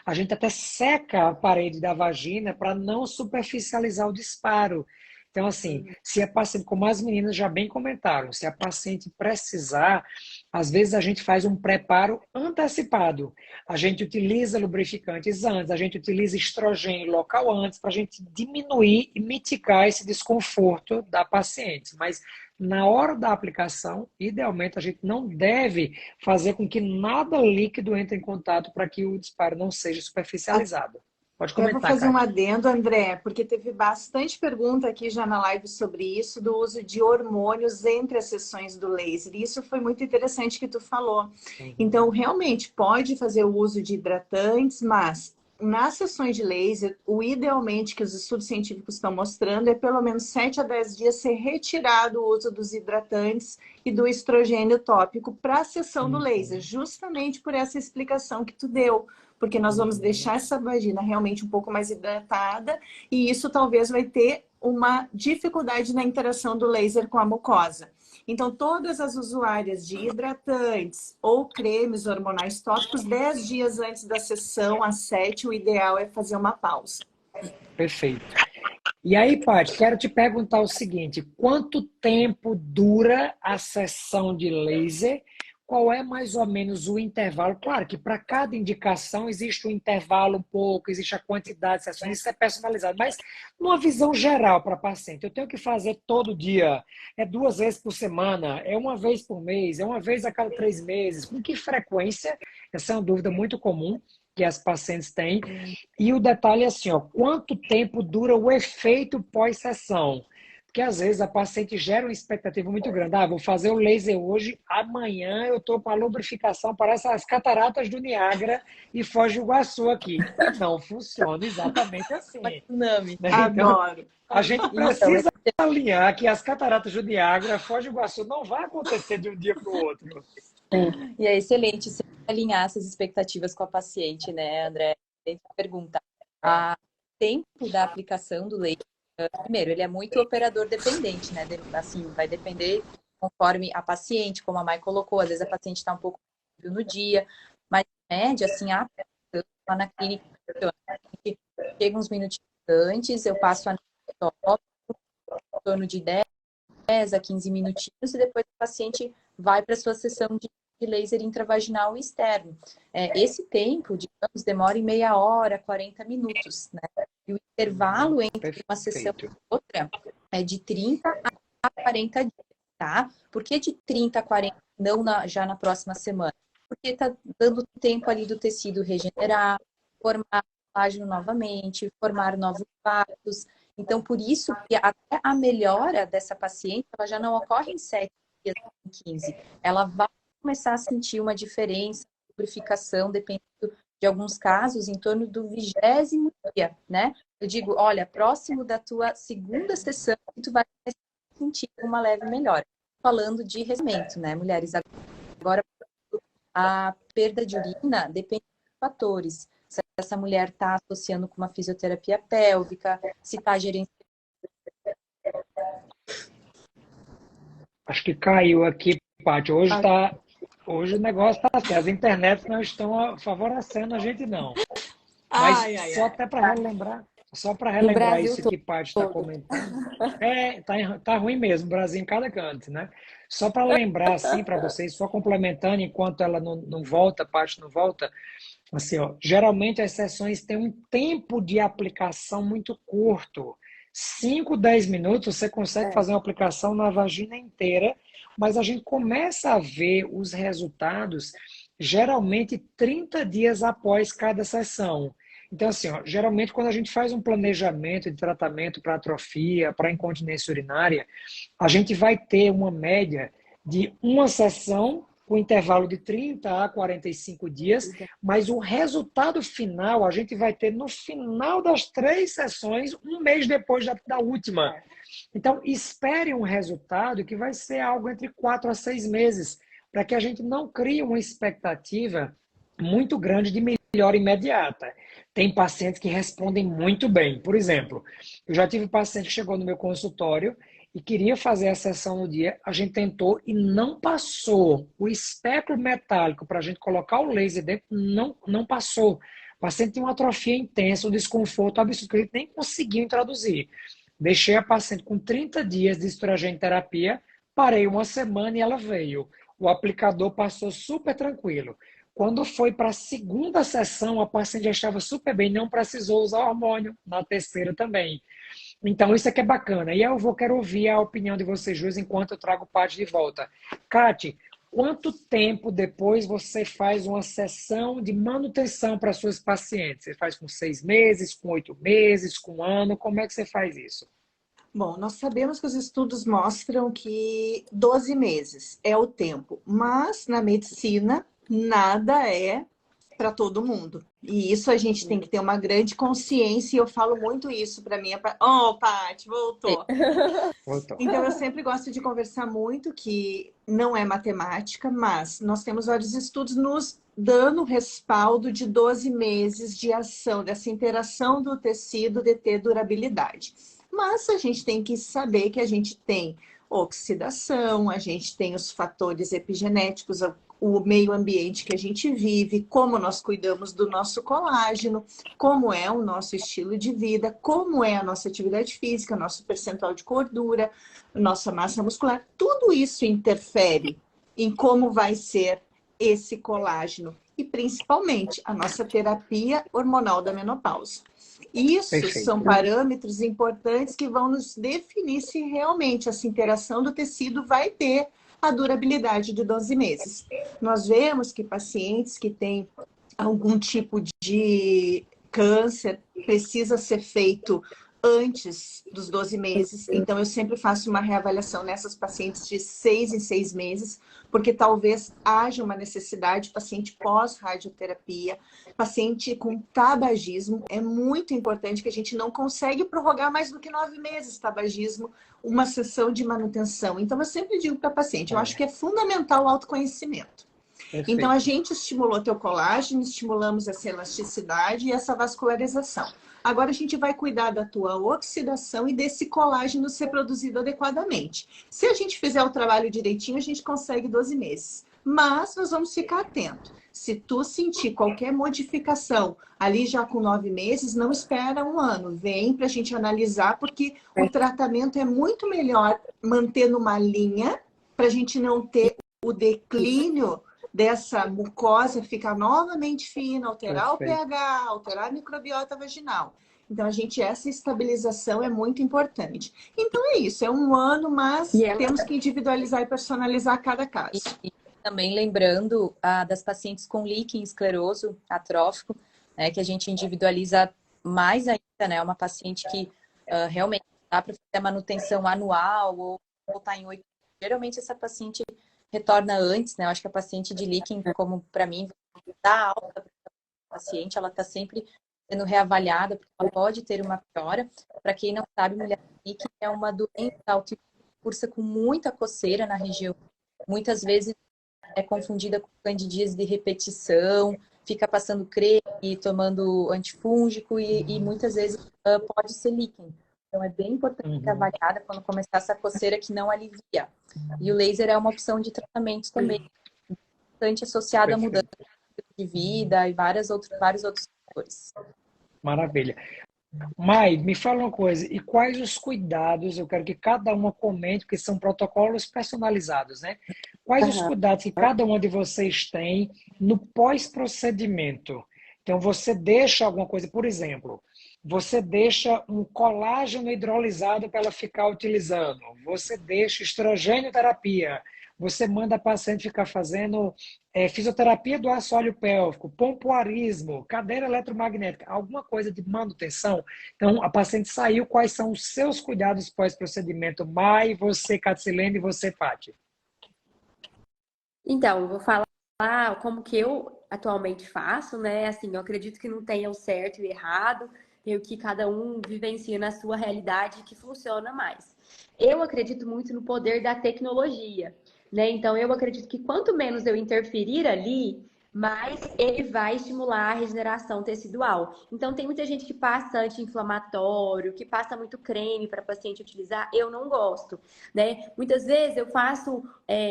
a gente até seca a parede da vagina para não superficializar o disparo. Então, assim, se a paciente, como as meninas já bem comentaram, se a paciente precisar, às vezes a gente faz um preparo antecipado. A gente utiliza lubrificantes antes, a gente utiliza estrogênio local antes, para a gente diminuir e mitigar esse desconforto da paciente. Mas na hora da aplicação, idealmente, a gente não deve fazer com que nada líquido entre em contato para que o disparo não seja superficializado. Pode Eu vou comentar, fazer um Kátia. adendo, André, porque teve bastante pergunta aqui já na live sobre isso, do uso de hormônios entre as sessões do laser. E isso foi muito interessante que tu falou. Então, realmente, pode fazer o uso de hidratantes, mas nas sessões de laser, o idealmente que os estudos científicos estão mostrando é pelo menos 7 a 10 dias ser retirado o uso dos hidratantes e do estrogênio tópico para a sessão do laser, justamente por essa explicação que tu deu. Porque nós vamos deixar essa vagina realmente um pouco mais hidratada e isso talvez vai ter uma dificuldade na interação do laser com a mucosa. Então, todas as usuárias de hidratantes ou cremes hormonais tópicos, 10 dias antes da sessão, às 7, o ideal é fazer uma pausa. Perfeito. E aí, Paty, quero te perguntar o seguinte: quanto tempo dura a sessão de laser? Qual é mais ou menos o intervalo? Claro que para cada indicação existe um intervalo um pouco, existe a quantidade de sessões, isso é personalizado, mas numa visão geral para paciente, eu tenho que fazer todo dia, é 2 vezes por semana, é 1 vez por mês, é 1 vez a cada 3 meses, com que frequência? Essa é uma dúvida muito comum que as pacientes têm. E o detalhe é assim, ó, quanto tempo dura o efeito pós-sessão? Porque às vezes a paciente gera uma expectativa muito grande. Vou fazer o laser hoje, amanhã eu estou com a lubrificação, parece as cataratas do Niágara e Foz do Iguaçu aqui. E não funciona exatamente assim. Né? Então, Adoro. a gente precisa alinhar que as cataratas do Niágara, Foz do Iguaçu, não vai acontecer de um dia para o outro. E é excelente você alinhar essas expectativas com a paciente, né, André? Pergunta. O tempo da aplicação do laser, primeiro, ele é muito operador dependente, né? Assim, vai depender conforme a paciente, como a Mai colocou, às vezes a paciente está um pouco no dia, mas em média, assim, lá na clínica, chega uns minutinhos antes, eu passo a em torno de 10 a 15 minutinhos e depois o paciente vai para a sua sessão de laser intravaginal externo. Esse tempo, digamos, demora em meia hora, 40 minutos, né? E o intervalo entre uma sessão e outra é de 30 a 40 dias, tá? Por que de 30 a 40, não já na próxima semana? Porque está dando tempo ali do tecido regenerar, formar colágeno novamente, formar novos vasos. Então, por isso que até a melhora dessa paciente, ela já não ocorre em 7 dias, em 15. Ela vai começar a sentir uma diferença, lubrificação, dependendo de alguns casos, em torno do 20º dia, né? Eu digo, olha, próximo da tua segunda sessão, tu vai sentir uma leve melhora. Falando de rendimento, né, mulheres? Agora, a perda de urina depende de fatores. Se essa mulher está associando com uma fisioterapia pélvica, se está gerenciando. Acho que caiu aqui, Paty. Hoje o negócio está assim, as internets não estão favorecendo a gente, não. Mas até para relembrar isso que Paty está comentando. Tá ruim mesmo, Brasil em cada canto, né? Só para lembrar, assim, para vocês, só complementando, enquanto ela não volta, Paty não volta, Assim, ó, geralmente as sessões têm um tempo de aplicação muito curto. 5, 10 minutos você consegue fazer uma aplicação na vagina inteira, mas a gente começa a ver os resultados geralmente 30 dias após cada sessão. Então, assim, ó, geralmente quando a gente faz um planejamento de tratamento para atrofia, para incontinência urinária, a gente vai ter uma média de uma sessão com intervalo de 30 a 45 dias, mas o resultado final a gente vai ter no final das 3 sessões, um mês depois da última. Então, espere um resultado que vai ser algo entre 4 a 6 meses, para que a gente não crie uma expectativa muito grande de melhora imediata. Tem pacientes que respondem muito bem. Por exemplo, eu já tive um paciente que chegou no meu consultório e queria fazer a sessão no dia, a gente tentou e não passou. O espéculo metálico para a gente colocar o laser dentro não passou. O paciente tinha uma atrofia intensa, um desconforto absurdo, que a gente nem conseguiu introduzir. Deixei a paciente com 30 dias de estrogênio terapia, parei uma semana e ela veio. O aplicador passou super tranquilo. Quando foi para a segunda sessão, a paciente já estava super bem, não precisou usar hormônio, na terceira também. Então, isso aqui é bacana. E quero ouvir a opinião de vocês dois enquanto eu trago o Paty de volta. Kati, quanto tempo depois você faz uma sessão de manutenção para suas pacientes? Você faz com 6 meses, com 8 meses, com 1 ano? Como é que você faz isso? Bom, nós sabemos que os estudos mostram que 12 meses é o tempo, mas na medicina nada é para todo mundo. E isso a gente tem que ter uma grande consciência, e eu falo muito isso para minha... Oh, Paty, voltou! Voltou. Então, eu sempre gosto de conversar muito que não é matemática, mas nós temos vários estudos nos dando respaldo de 12 meses de ação, dessa interação do tecido de ter durabilidade. Mas a gente tem que saber que a gente tem oxidação, a gente tem os fatores epigenéticos, o meio ambiente que a gente vive, como nós cuidamos do nosso colágeno, como é o nosso estilo de vida, como é a nossa atividade física, nosso percentual de gordura, nossa massa muscular. Tudo isso interfere em como vai ser esse colágeno e, principalmente, a nossa terapia hormonal da menopausa. Isso Perfeito. são parâmetros importantes que vão nos definir se realmente essa interação do tecido vai ter a durabilidade de 12 meses. Nós vemos que pacientes que têm algum tipo de câncer precisa ser feito antes dos 12 meses. Então, eu sempre faço uma reavaliação nessas pacientes de 6 em 6 meses, porque talvez haja uma necessidade, paciente pós-radioterapia, paciente com tabagismo. É muito importante que a gente não consegue prorrogar mais do que 9 meses tabagismo, uma sessão de manutenção. Então, eu sempre digo para a paciente, eu acho que é fundamental o autoconhecimento. Perfeito. Então, a gente estimulou teu colágeno, estimulamos essa elasticidade e essa vascularização. Agora, a gente vai cuidar da tua oxidação e desse colágeno ser produzido adequadamente. Se a gente fizer o trabalho direitinho, a gente consegue 12 meses. Mas nós vamos ficar atento. Se tu sentir qualquer modificação ali já com 9 meses, não espera 1 ano. Vem para a gente analisar, porque o tratamento é muito melhor manter numa linha para a gente não ter o declínio dessa mucosa ficar novamente fina, alterar Perfeito. o pH, alterar a microbiota vaginal. Então, essa estabilização é muito importante. Então, é isso. É 1 ano, mas temos que individualizar e personalizar cada caso. E também lembrando das pacientes com líquen escleroso atrófico, né, que a gente individualiza mais ainda, né? Uma paciente que realmente dá para fazer a manutenção anual ou voltar em 8. Geralmente, essa paciente retorna antes, né? Eu acho que a paciente de líquen, como para mim, dá alta para a paciente, ela está sempre sendo reavaliada, porque ela pode ter uma piora. Para quem não sabe, mulher com líquen é uma doença autoimune, cursa com muita coceira na região. Muitas vezes é confundida com candidíase de repetição, fica passando creme, tomando antifúngico e muitas vezes pode ser líquen. Então, é bem importante ser avaliada quando começar essa coceira que não alivia. E o laser é uma opção de tratamento também, bastante associada à mudança de vida e vários outros fatores. Maravilha. Mai, me fala uma coisa, e quais os cuidados, eu quero que cada uma comente, porque são protocolos personalizados, né? Quais os cuidados que cada uma de vocês tem no pós-procedimento? Então, você deixa alguma coisa, por exemplo, você deixa um colágeno hidrolisado para ela ficar utilizando, você deixa estrogênio terapia, você manda a paciente ficar fazendo fisioterapia do assoalho pélvico, pompoarismo, cadeira eletromagnética, alguma coisa de manutenção. Então, a paciente saiu, quais são os seus cuidados pós-procedimento? Mai, você, Catsilene, e você, Paty. Então, vou falar como que eu atualmente faço, né? Assim, eu acredito que não tenha o certo e o errado, tem o que cada um vivencia na sua realidade que funciona mais. Eu acredito muito no poder da tecnologia, né? Então, eu acredito que quanto menos eu interferir ali, mais ele vai estimular a regeneração tecidual. Então, tem muita gente que passa anti-inflamatório, que passa muito creme para paciente utilizar. Eu não gosto, né? Muitas vezes eu faço,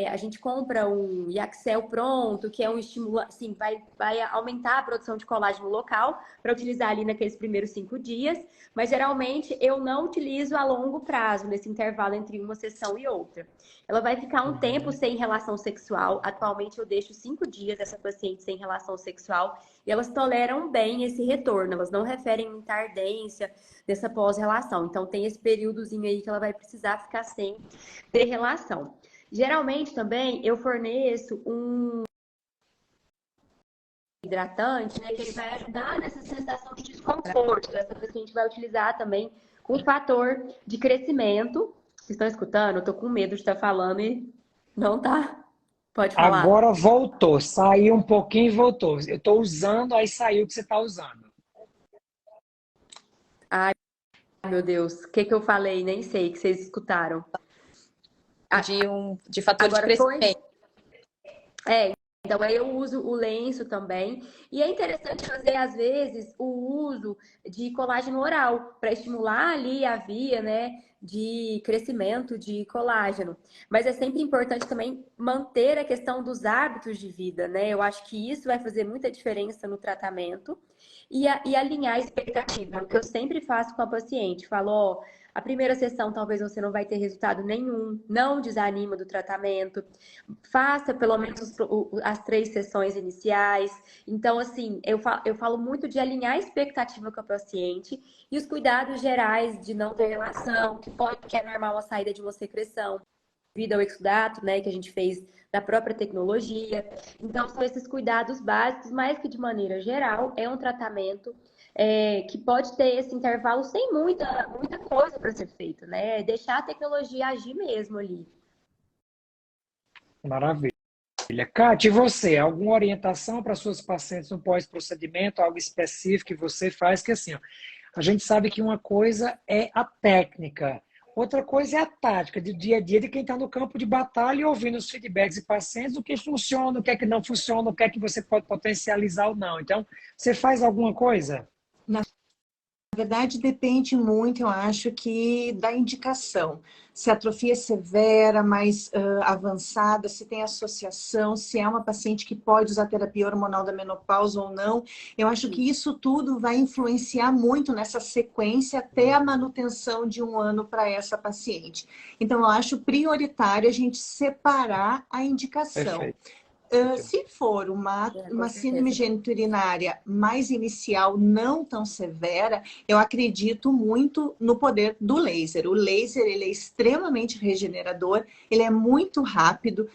a gente compra um Yaxel pronto, que é um estimulante, assim, vai aumentar a produção de colágeno local para utilizar ali naqueles primeiros 5 dias, mas geralmente eu não utilizo a longo prazo, nesse intervalo entre uma sessão e outra. Ela vai ficar um tempo sem relação sexual. Atualmente eu deixo 5 dias essa paciente sem relação sexual e elas toleram bem esse retorno. Elas não referem muita ardência dessa pós-relação. Então tem esse períodozinho aí que ela vai precisar ficar sem ter relação. Geralmente também eu forneço um hidratante, né, que ele vai ajudar nessa sensação de desconforto. Essa paciente vai utilizar também com fator de crescimento. Vocês estão escutando? Eu tô com medo de estar falando e não tá. Pode falar. Agora voltou, saiu um pouquinho e voltou. Eu estou usando, aí saiu o que você está usando. Ai, meu Deus, o que eu falei? Nem sei, que vocês escutaram. De fator de crescimento. Então aí eu uso o lenço também. E é interessante fazer, às vezes, o uso de colágeno oral para estimular ali a via, né, de crescimento de colágeno. Mas é sempre importante também manter a questão dos hábitos de vida, né? Eu acho que isso vai fazer muita diferença no tratamento e alinhar a expectativa. O que eu sempre faço com a paciente, falo, ó, a primeira sessão talvez você não vai ter resultado nenhum, não desanima do tratamento, faça pelo menos as 3 sessões iniciais. Então, assim, eu falo muito de alinhar a expectativa com a paciente e os cuidados gerais de não ter relação, que é normal a saída de uma secreção, devido ao exudato, né, que a gente fez da própria tecnologia. Então, são esses cuidados básicos, mas que de maneira geral é um tratamento que pode ter esse intervalo sem muita coisa para ser feito, né? Deixar a tecnologia agir mesmo ali. Maravilha. Kátia, e você? Alguma orientação para suas pacientes no pós-procedimento? Algo específico que você faz? Que assim, ó, a gente sabe que uma coisa é a técnica, outra coisa é a tática do dia a dia de quem está no campo de batalha e ouvindo os feedbacks de pacientes, o que funciona, o que é que não funciona, o que é que você pode potencializar ou não. Então, você faz alguma coisa? Na verdade, depende muito, eu acho, que da indicação. Se a atrofia é severa, mais avançada, se tem associação, se é uma paciente que pode usar terapia hormonal da menopausa ou não. Eu acho que isso tudo vai influenciar muito nessa sequência até a manutenção de 1 ano para essa paciente. Então, eu acho prioritário a gente separar a indicação. Perfeito. Se for uma síndrome geniturinária mais inicial, não tão severa, eu acredito muito no poder do laser. O laser, ele é extremamente regenerador, ele é muito rápido.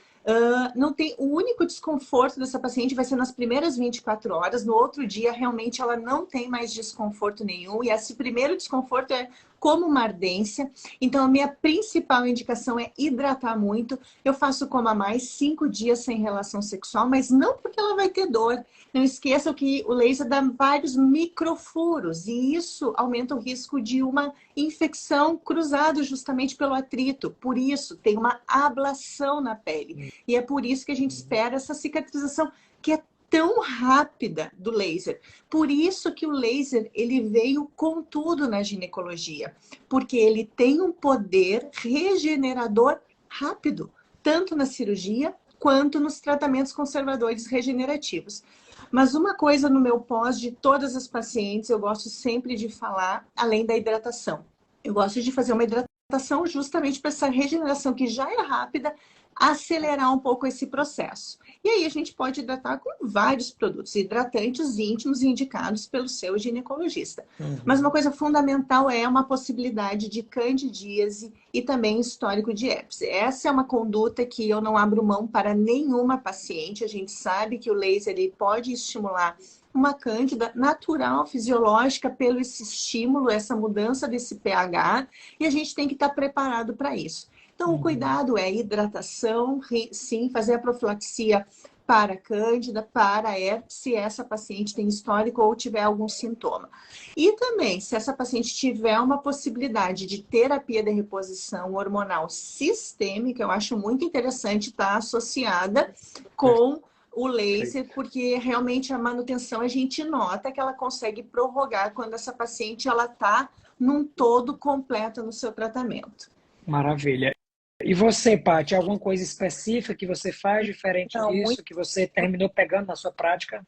Não tem, o único desconforto dessa paciente vai ser nas primeiras 24 horas. No outro dia, realmente, ela não tem mais desconforto nenhum. E esse primeiro desconforto é como uma ardência. Então, a minha principal indicação é hidratar muito. Eu faço como a mais 5 dias sem relação sexual, mas não porque ela vai ter dor. Não esqueçam que o laser dá vários microfuros e isso aumenta o risco de uma infecção cruzada justamente pelo atrito. Por isso, tem uma ablação na pele. E é por isso que a gente espera essa cicatrização que é tão rápida do laser. Por isso que o laser ele veio com tudo na ginecologia, porque ele tem um poder regenerador rápido, tanto na cirurgia quanto nos tratamentos conservadores regenerativos. Mas uma coisa no meu pós de todas as pacientes, eu gosto sempre de falar, além da hidratação. Eu gosto de fazer uma hidratação hidratação justamente para essa regeneração que já é rápida, acelerar um pouco esse processo. E aí a gente pode hidratar com vários produtos hidratantes íntimos indicados pelo seu ginecologista. Mas uma coisa fundamental é uma possibilidade de candidíase e também histórico de herpes. Essa é uma conduta que eu não abro mão para nenhuma paciente. A gente sabe que o laser ele pode estimular uma cândida natural, fisiológica, pelo esse estímulo, essa mudança desse pH, e a gente tem que estar preparado para isso. Então, o cuidado é hidratação, sim, fazer a profilaxia para cândida, para herpes, se essa paciente tem histórico ou tiver algum sintoma. E também, se essa paciente tiver uma possibilidade de terapia de reposição hormonal sistêmica, eu acho muito interessante estar associada com o laser, porque realmente a manutenção a gente nota que ela consegue prorrogar quando essa paciente ela está num todo completo no seu tratamento. Maravilha. E você, Paty, alguma coisa específica que você faz diferente disso, que você terminou pegando na sua prática?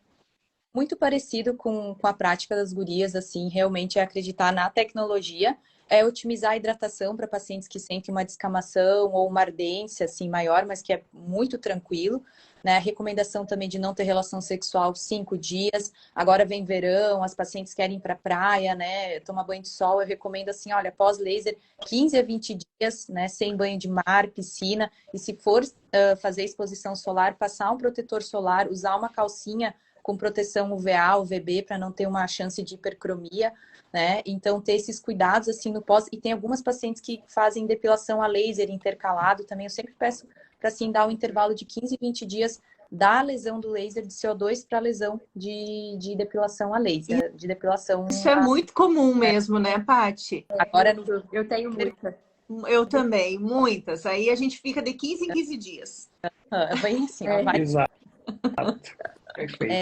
Muito parecido com a prática das gurias, assim, realmente é acreditar na tecnologia, é otimizar a hidratação para pacientes que sentem uma descamação ou uma ardência, assim, maior, mas que é muito tranquilo, né? A recomendação também de não ter relação sexual 5 dias. Agora vem verão, as pacientes querem ir para a praia, né? Tomar banho de sol, eu recomendo assim, olha, pós-laser, 15 a 20 dias, né? Sem banho de mar, piscina. E se for fazer exposição solar, passar um protetor solar, usar uma calcinha com proteção UVA, UVB, para não ter uma chance de hipercromia, né? Então, ter esses cuidados, assim, no pós. E tem algumas pacientes que fazem depilação a laser intercalado também. Eu sempre peço para, assim, dar um intervalo de 15, 20 dias da lesão do laser de CO2 para a lesão de depilação a laser, de depilação... Isso é muito comum mesmo, né, Paty? Agora, eu tenho muita. Eu também, muitas. Aí a gente fica de 15 em 15 dias. Bem assim, ó, vai... Exato. Perfeito.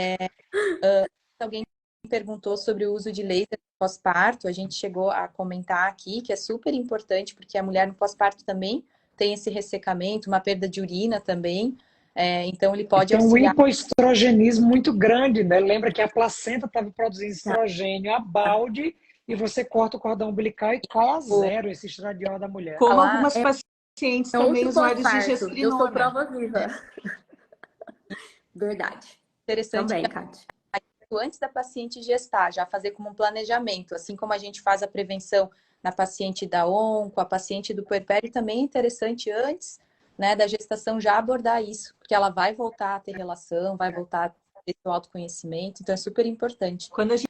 Alguém perguntou sobre o uso de laser pós-parto, a gente chegou a comentar aqui que é super importante, porque a mulher no pós-parto também tem esse ressecamento, uma perda de urina também, então ele pode auxiliar. Tem um hipoestrogenismo muito grande, né? Lembra que a placenta estava produzindo estrogênio a balde e você corta o cordão umbilical e cai a zero esse estradiol da mulher. Como algumas pacientes também usuários de gestrinona. Eu sou prova viva. Verdade. Interessante. Também, Kátia. Antes da paciente gestar, já fazer como um planejamento, assim como a gente faz a prevenção na paciente da onco, a paciente do puerpério, também é interessante antes, né, da gestação já abordar isso, porque ela vai voltar a ter relação, vai voltar a ter seu autoconhecimento, então é super importante. Quando a gente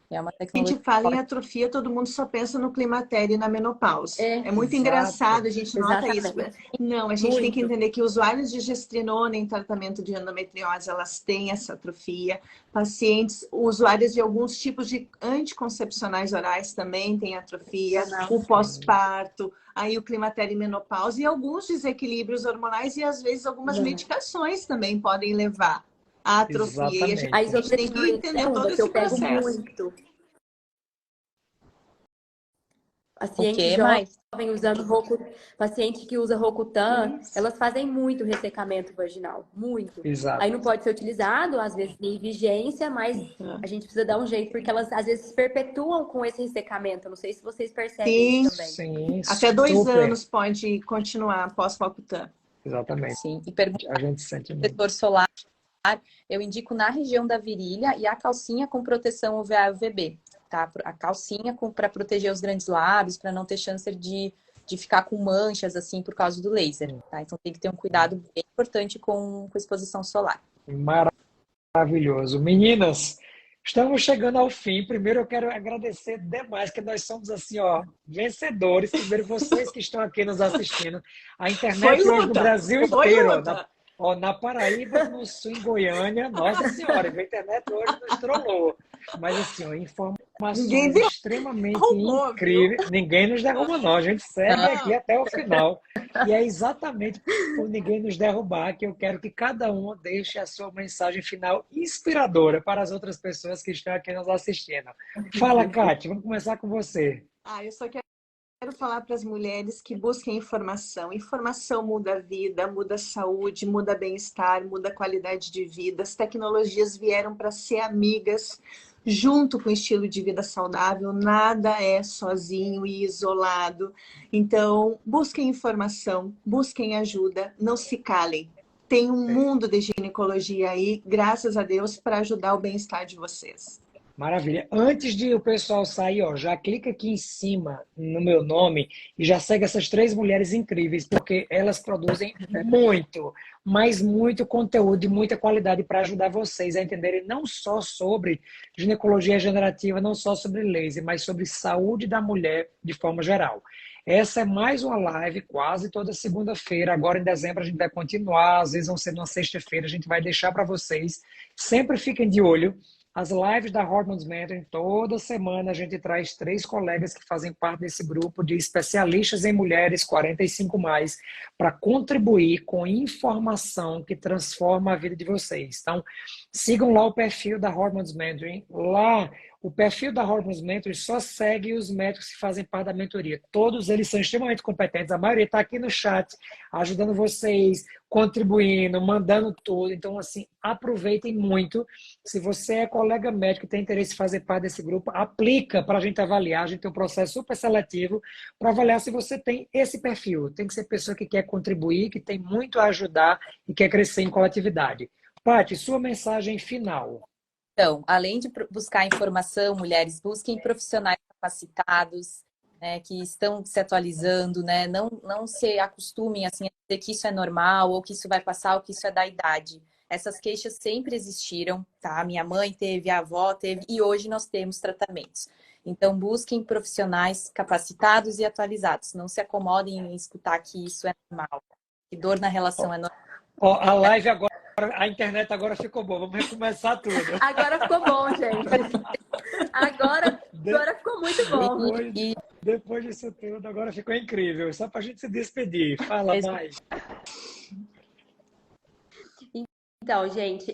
fala em atrofia, todo mundo só pensa no climatério e na menopausa. É muito engraçado, a gente nota isso. Não, a gente tem que entender que usuários de gestrinona em tratamento de endometriose, elas têm essa atrofia. Pacientes, usuários de alguns tipos de anticoncepcionais orais também têm atrofia. O pós-parto, aí o climatério e menopausa e alguns desequilíbrios hormonais e às vezes algumas medicações também podem levar a atrofia. E a gente tem que entender todo esse processo. Paciente jovem usando paciente que usa Rocutan, elas fazem muito ressecamento vaginal, muito. Exato. Aí não pode ser utilizado, às vezes tem vigência, mas a gente precisa dar um jeito, porque elas às vezes perpetuam com esse ressecamento. Não sei se vocês percebem isso também. Sim, até 2 anos pode continuar após Rocutan. Exatamente. Sim, e a gente sente muito. Protetor solar, eu indico na região da virilha e a calcinha com proteção UVA e UVB. Tá? A calcinha para proteger os grandes lábios, para não ter chance de ficar com manchas assim por causa do laser. Tá? Então tem que ter um cuidado bem importante com exposição solar. Maravilhoso. Meninas, estamos chegando ao fim. Primeiro eu quero agradecer demais, que nós somos assim, ó, vencedores. Primeiro vocês que estão aqui nos assistindo. A internet hoje no Brasil inteiro, na Paraíba, no Sul, em Goiânia, nossa senhora, a internet hoje nos trollou. Mas assim, ó, informações extremamente incríveis. Ninguém nos derruba, não. A gente segue aqui até o final. E é exatamente por ninguém nos derrubar que eu quero que cada um deixe a sua mensagem final inspiradora para as outras pessoas que estão aqui nos assistindo. Fala, Kátia, vamos começar com você. Eu só quero falar para as mulheres que busquem informação. Informação muda a vida, muda a saúde, muda bem-estar, muda a qualidade de vida. As tecnologias vieram para ser amigas junto com o estilo de vida saudável, nada é sozinho e isolado. Então, busquem informação, busquem ajuda, não se calem. Tem um mundo de ginecologia aí, graças a Deus, para ajudar o bem-estar de vocês. Maravilha. Antes de o pessoal sair, ó, já clica aqui em cima no meu nome e já segue essas três mulheres incríveis, porque elas produzem muito, mas muito conteúdo de muita qualidade para ajudar vocês a entenderem não só sobre ginecologia regenerativa, não só sobre laser, mas sobre saúde da mulher de forma geral. Essa é mais uma live quase toda segunda-feira. Agora em dezembro a gente vai continuar, às vezes vão ser numa sexta-feira, a gente vai deixar para vocês. Sempre fiquem de olho. As lives da Hormones Mentoring, toda semana a gente traz 3 colegas que fazem parte desse grupo de especialistas em mulheres 45 mais para contribuir com informação que transforma a vida de vocês. Então, sigam lá o perfil da Hormones Mentoring. Lá, o perfil da Hormones Mentoring só segue os médicos que fazem parte da mentoria. Todos eles são extremamente competentes. A maioria está aqui no chat, ajudando vocês, contribuindo, mandando tudo. Então, assim, aproveitem muito. Se você é colega médico e tem interesse em fazer parte desse grupo, aplica para a gente avaliar. A gente tem um processo super seletivo para avaliar se você tem esse perfil. Tem que ser pessoa que quer contribuir, que tem muito a ajudar e quer crescer em coletividade. Paty, sua mensagem final. Então, além de buscar informação, mulheres, busquem profissionais capacitados, né, que estão se atualizando, né? Não se acostumem assim, a dizer que isso é normal, ou que isso vai passar, ou que isso é da idade. Essas queixas sempre existiram, tá? Minha mãe teve, a avó teve, e hoje nós temos tratamentos. Então, busquem profissionais capacitados e atualizados. Não se acomodem em escutar que isso é normal, que dor na relação é normal. Ó, a live agora, a internet agora ficou boa. Vamos recomeçar tudo. Agora ficou bom, gente. Agora ficou muito bom. Depois disso tudo, agora ficou incrível. Só para a gente se despedir. Fala mais. Então, gente,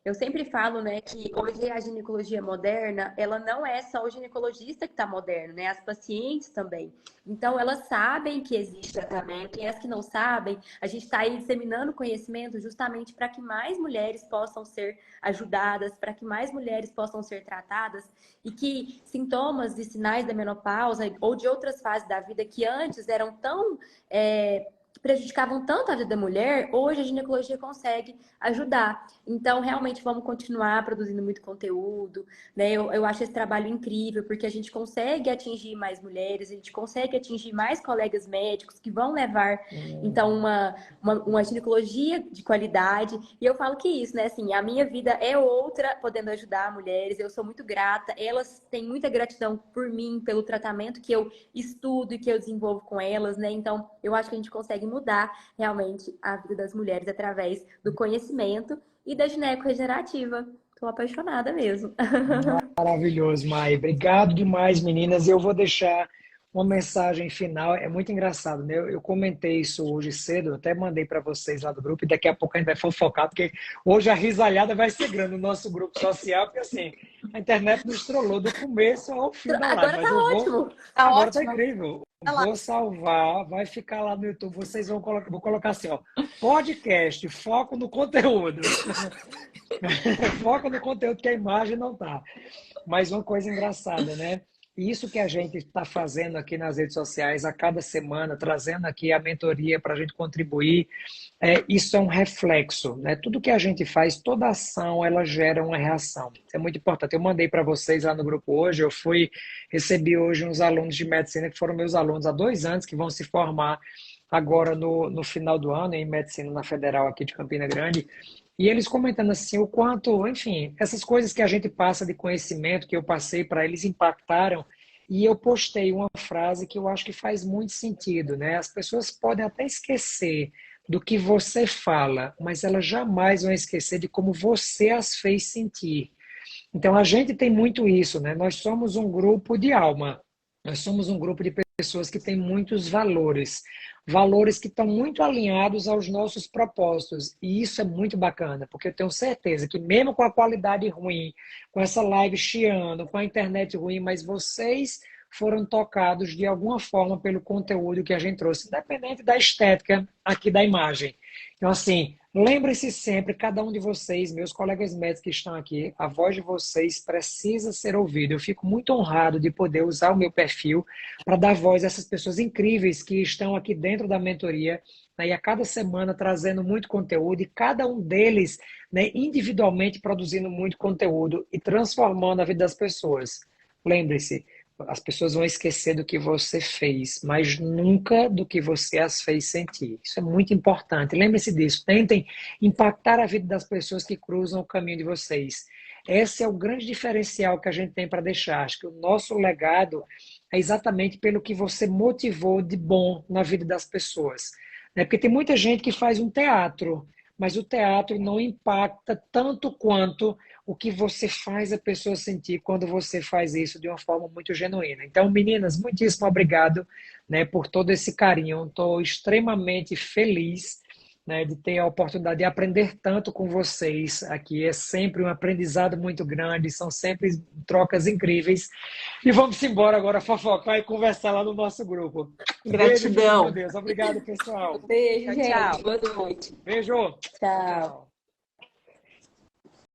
eu sempre falo, né, que hoje a ginecologia moderna, ela não é só o ginecologista que está moderno, né? As pacientes também. Então, elas sabem que existe tratamento e as que não sabem, a gente está aí disseminando conhecimento justamente para que mais mulheres possam ser ajudadas, para que mais mulheres possam ser tratadas e que sintomas e sinais da menopausa ou de outras fases da vida que antes eram tão prejudicavam tanto a vida da mulher, hoje a ginecologia consegue ajudar. Então, realmente, vamos continuar produzindo muito conteúdo, né? Eu acho esse trabalho incrível, porque a gente consegue atingir mais mulheres, a gente consegue atingir mais colegas médicos que vão levar, então, uma ginecologia de qualidade. E eu falo que isso, né? Assim, a minha vida é outra, podendo ajudar mulheres. Eu sou muito grata. Elas têm muita gratidão por mim, pelo tratamento que eu estudo e que eu desenvolvo com elas, né? Então, eu acho que a gente consegue mudar realmente a vida das mulheres através do conhecimento e da gineco regenerativa. Estou apaixonada mesmo. Maravilhoso, Mai. Obrigado demais, meninas. Eu vou deixar uma mensagem final. É muito engraçado, né? Eu comentei isso hoje cedo, eu até mandei para vocês lá do grupo, e daqui a pouco a gente vai fofocar, porque hoje a risalhada vai ser grande no nosso grupo social, porque assim, a internet nos trollou do começo ao fim da live. Agora tá ótimo. Agora tá incrível. Vou salvar, vai ficar lá no YouTube. Vocês vão colocar, vou colocar assim, ó, podcast, foco no conteúdo. Foco no conteúdo que a imagem não tá. Mas uma coisa engraçada, né? Isso que a gente está fazendo aqui nas redes sociais a cada semana, trazendo aqui a mentoria para a gente contribuir, isso é um reflexo, né? Tudo que a gente faz, toda ação, ela gera uma reação. Isso é muito importante. Eu mandei para vocês lá no grupo hoje, recebi hoje uns alunos de medicina que foram meus alunos há 2 anos, que vão se formar agora no final do ano em medicina na Federal aqui de Campina Grande. E eles comentando assim, o quanto, enfim, essas coisas que a gente passa de conhecimento, que eu passei para eles, impactaram. E eu postei uma frase que eu acho que faz muito sentido, né? As pessoas podem até esquecer do que você fala, mas elas jamais vão esquecer de como você as fez sentir. Então, a gente tem muito isso, né? Nós somos um grupo de alma. Nós somos um grupo de pessoas que têm muitos valores. Valores que estão muito alinhados aos nossos propósitos. E isso é muito bacana, porque eu tenho certeza que mesmo com a qualidade ruim, com essa live chiando, com a internet ruim, mas vocês foram tocados de alguma forma pelo conteúdo que a gente trouxe, independente da estética aqui da imagem. Então, assim, lembre-se sempre, cada um de vocês, meus colegas médicos que estão aqui, a voz de vocês precisa ser ouvida. Eu fico muito honrado de poder usar o meu perfil para dar voz a essas pessoas incríveis que estão aqui dentro da mentoria, né, e a cada semana trazendo muito conteúdo, e cada um deles, né, individualmente produzindo muito conteúdo e transformando a vida das pessoas. Lembre-se, as pessoas vão esquecer do que você fez, mas nunca do que você as fez sentir. Isso é muito importante. Lembre-se disso. Tentem impactar a vida das pessoas que cruzam o caminho de vocês. Esse é o grande diferencial que a gente tem para deixar. Acho que o nosso legado é exatamente pelo que você motivou de bom na vida das pessoas. Porque tem muita gente que faz um teatro, mas o teatro não impacta tanto quanto o que você faz a pessoa sentir quando você faz isso de uma forma muito genuína. Então, meninas, muitíssimo obrigado, né, por todo esse carinho. Estou extremamente feliz, né, de ter a oportunidade de aprender tanto com vocês aqui. É sempre um aprendizado muito grande, são sempre trocas incríveis. E vamos embora agora fofocar e conversar lá no nosso grupo. Gratidão. Beijo, meu Deus. Obrigado, pessoal. Beijo, gente. Tchau. Boa noite. Beijo. Tchau.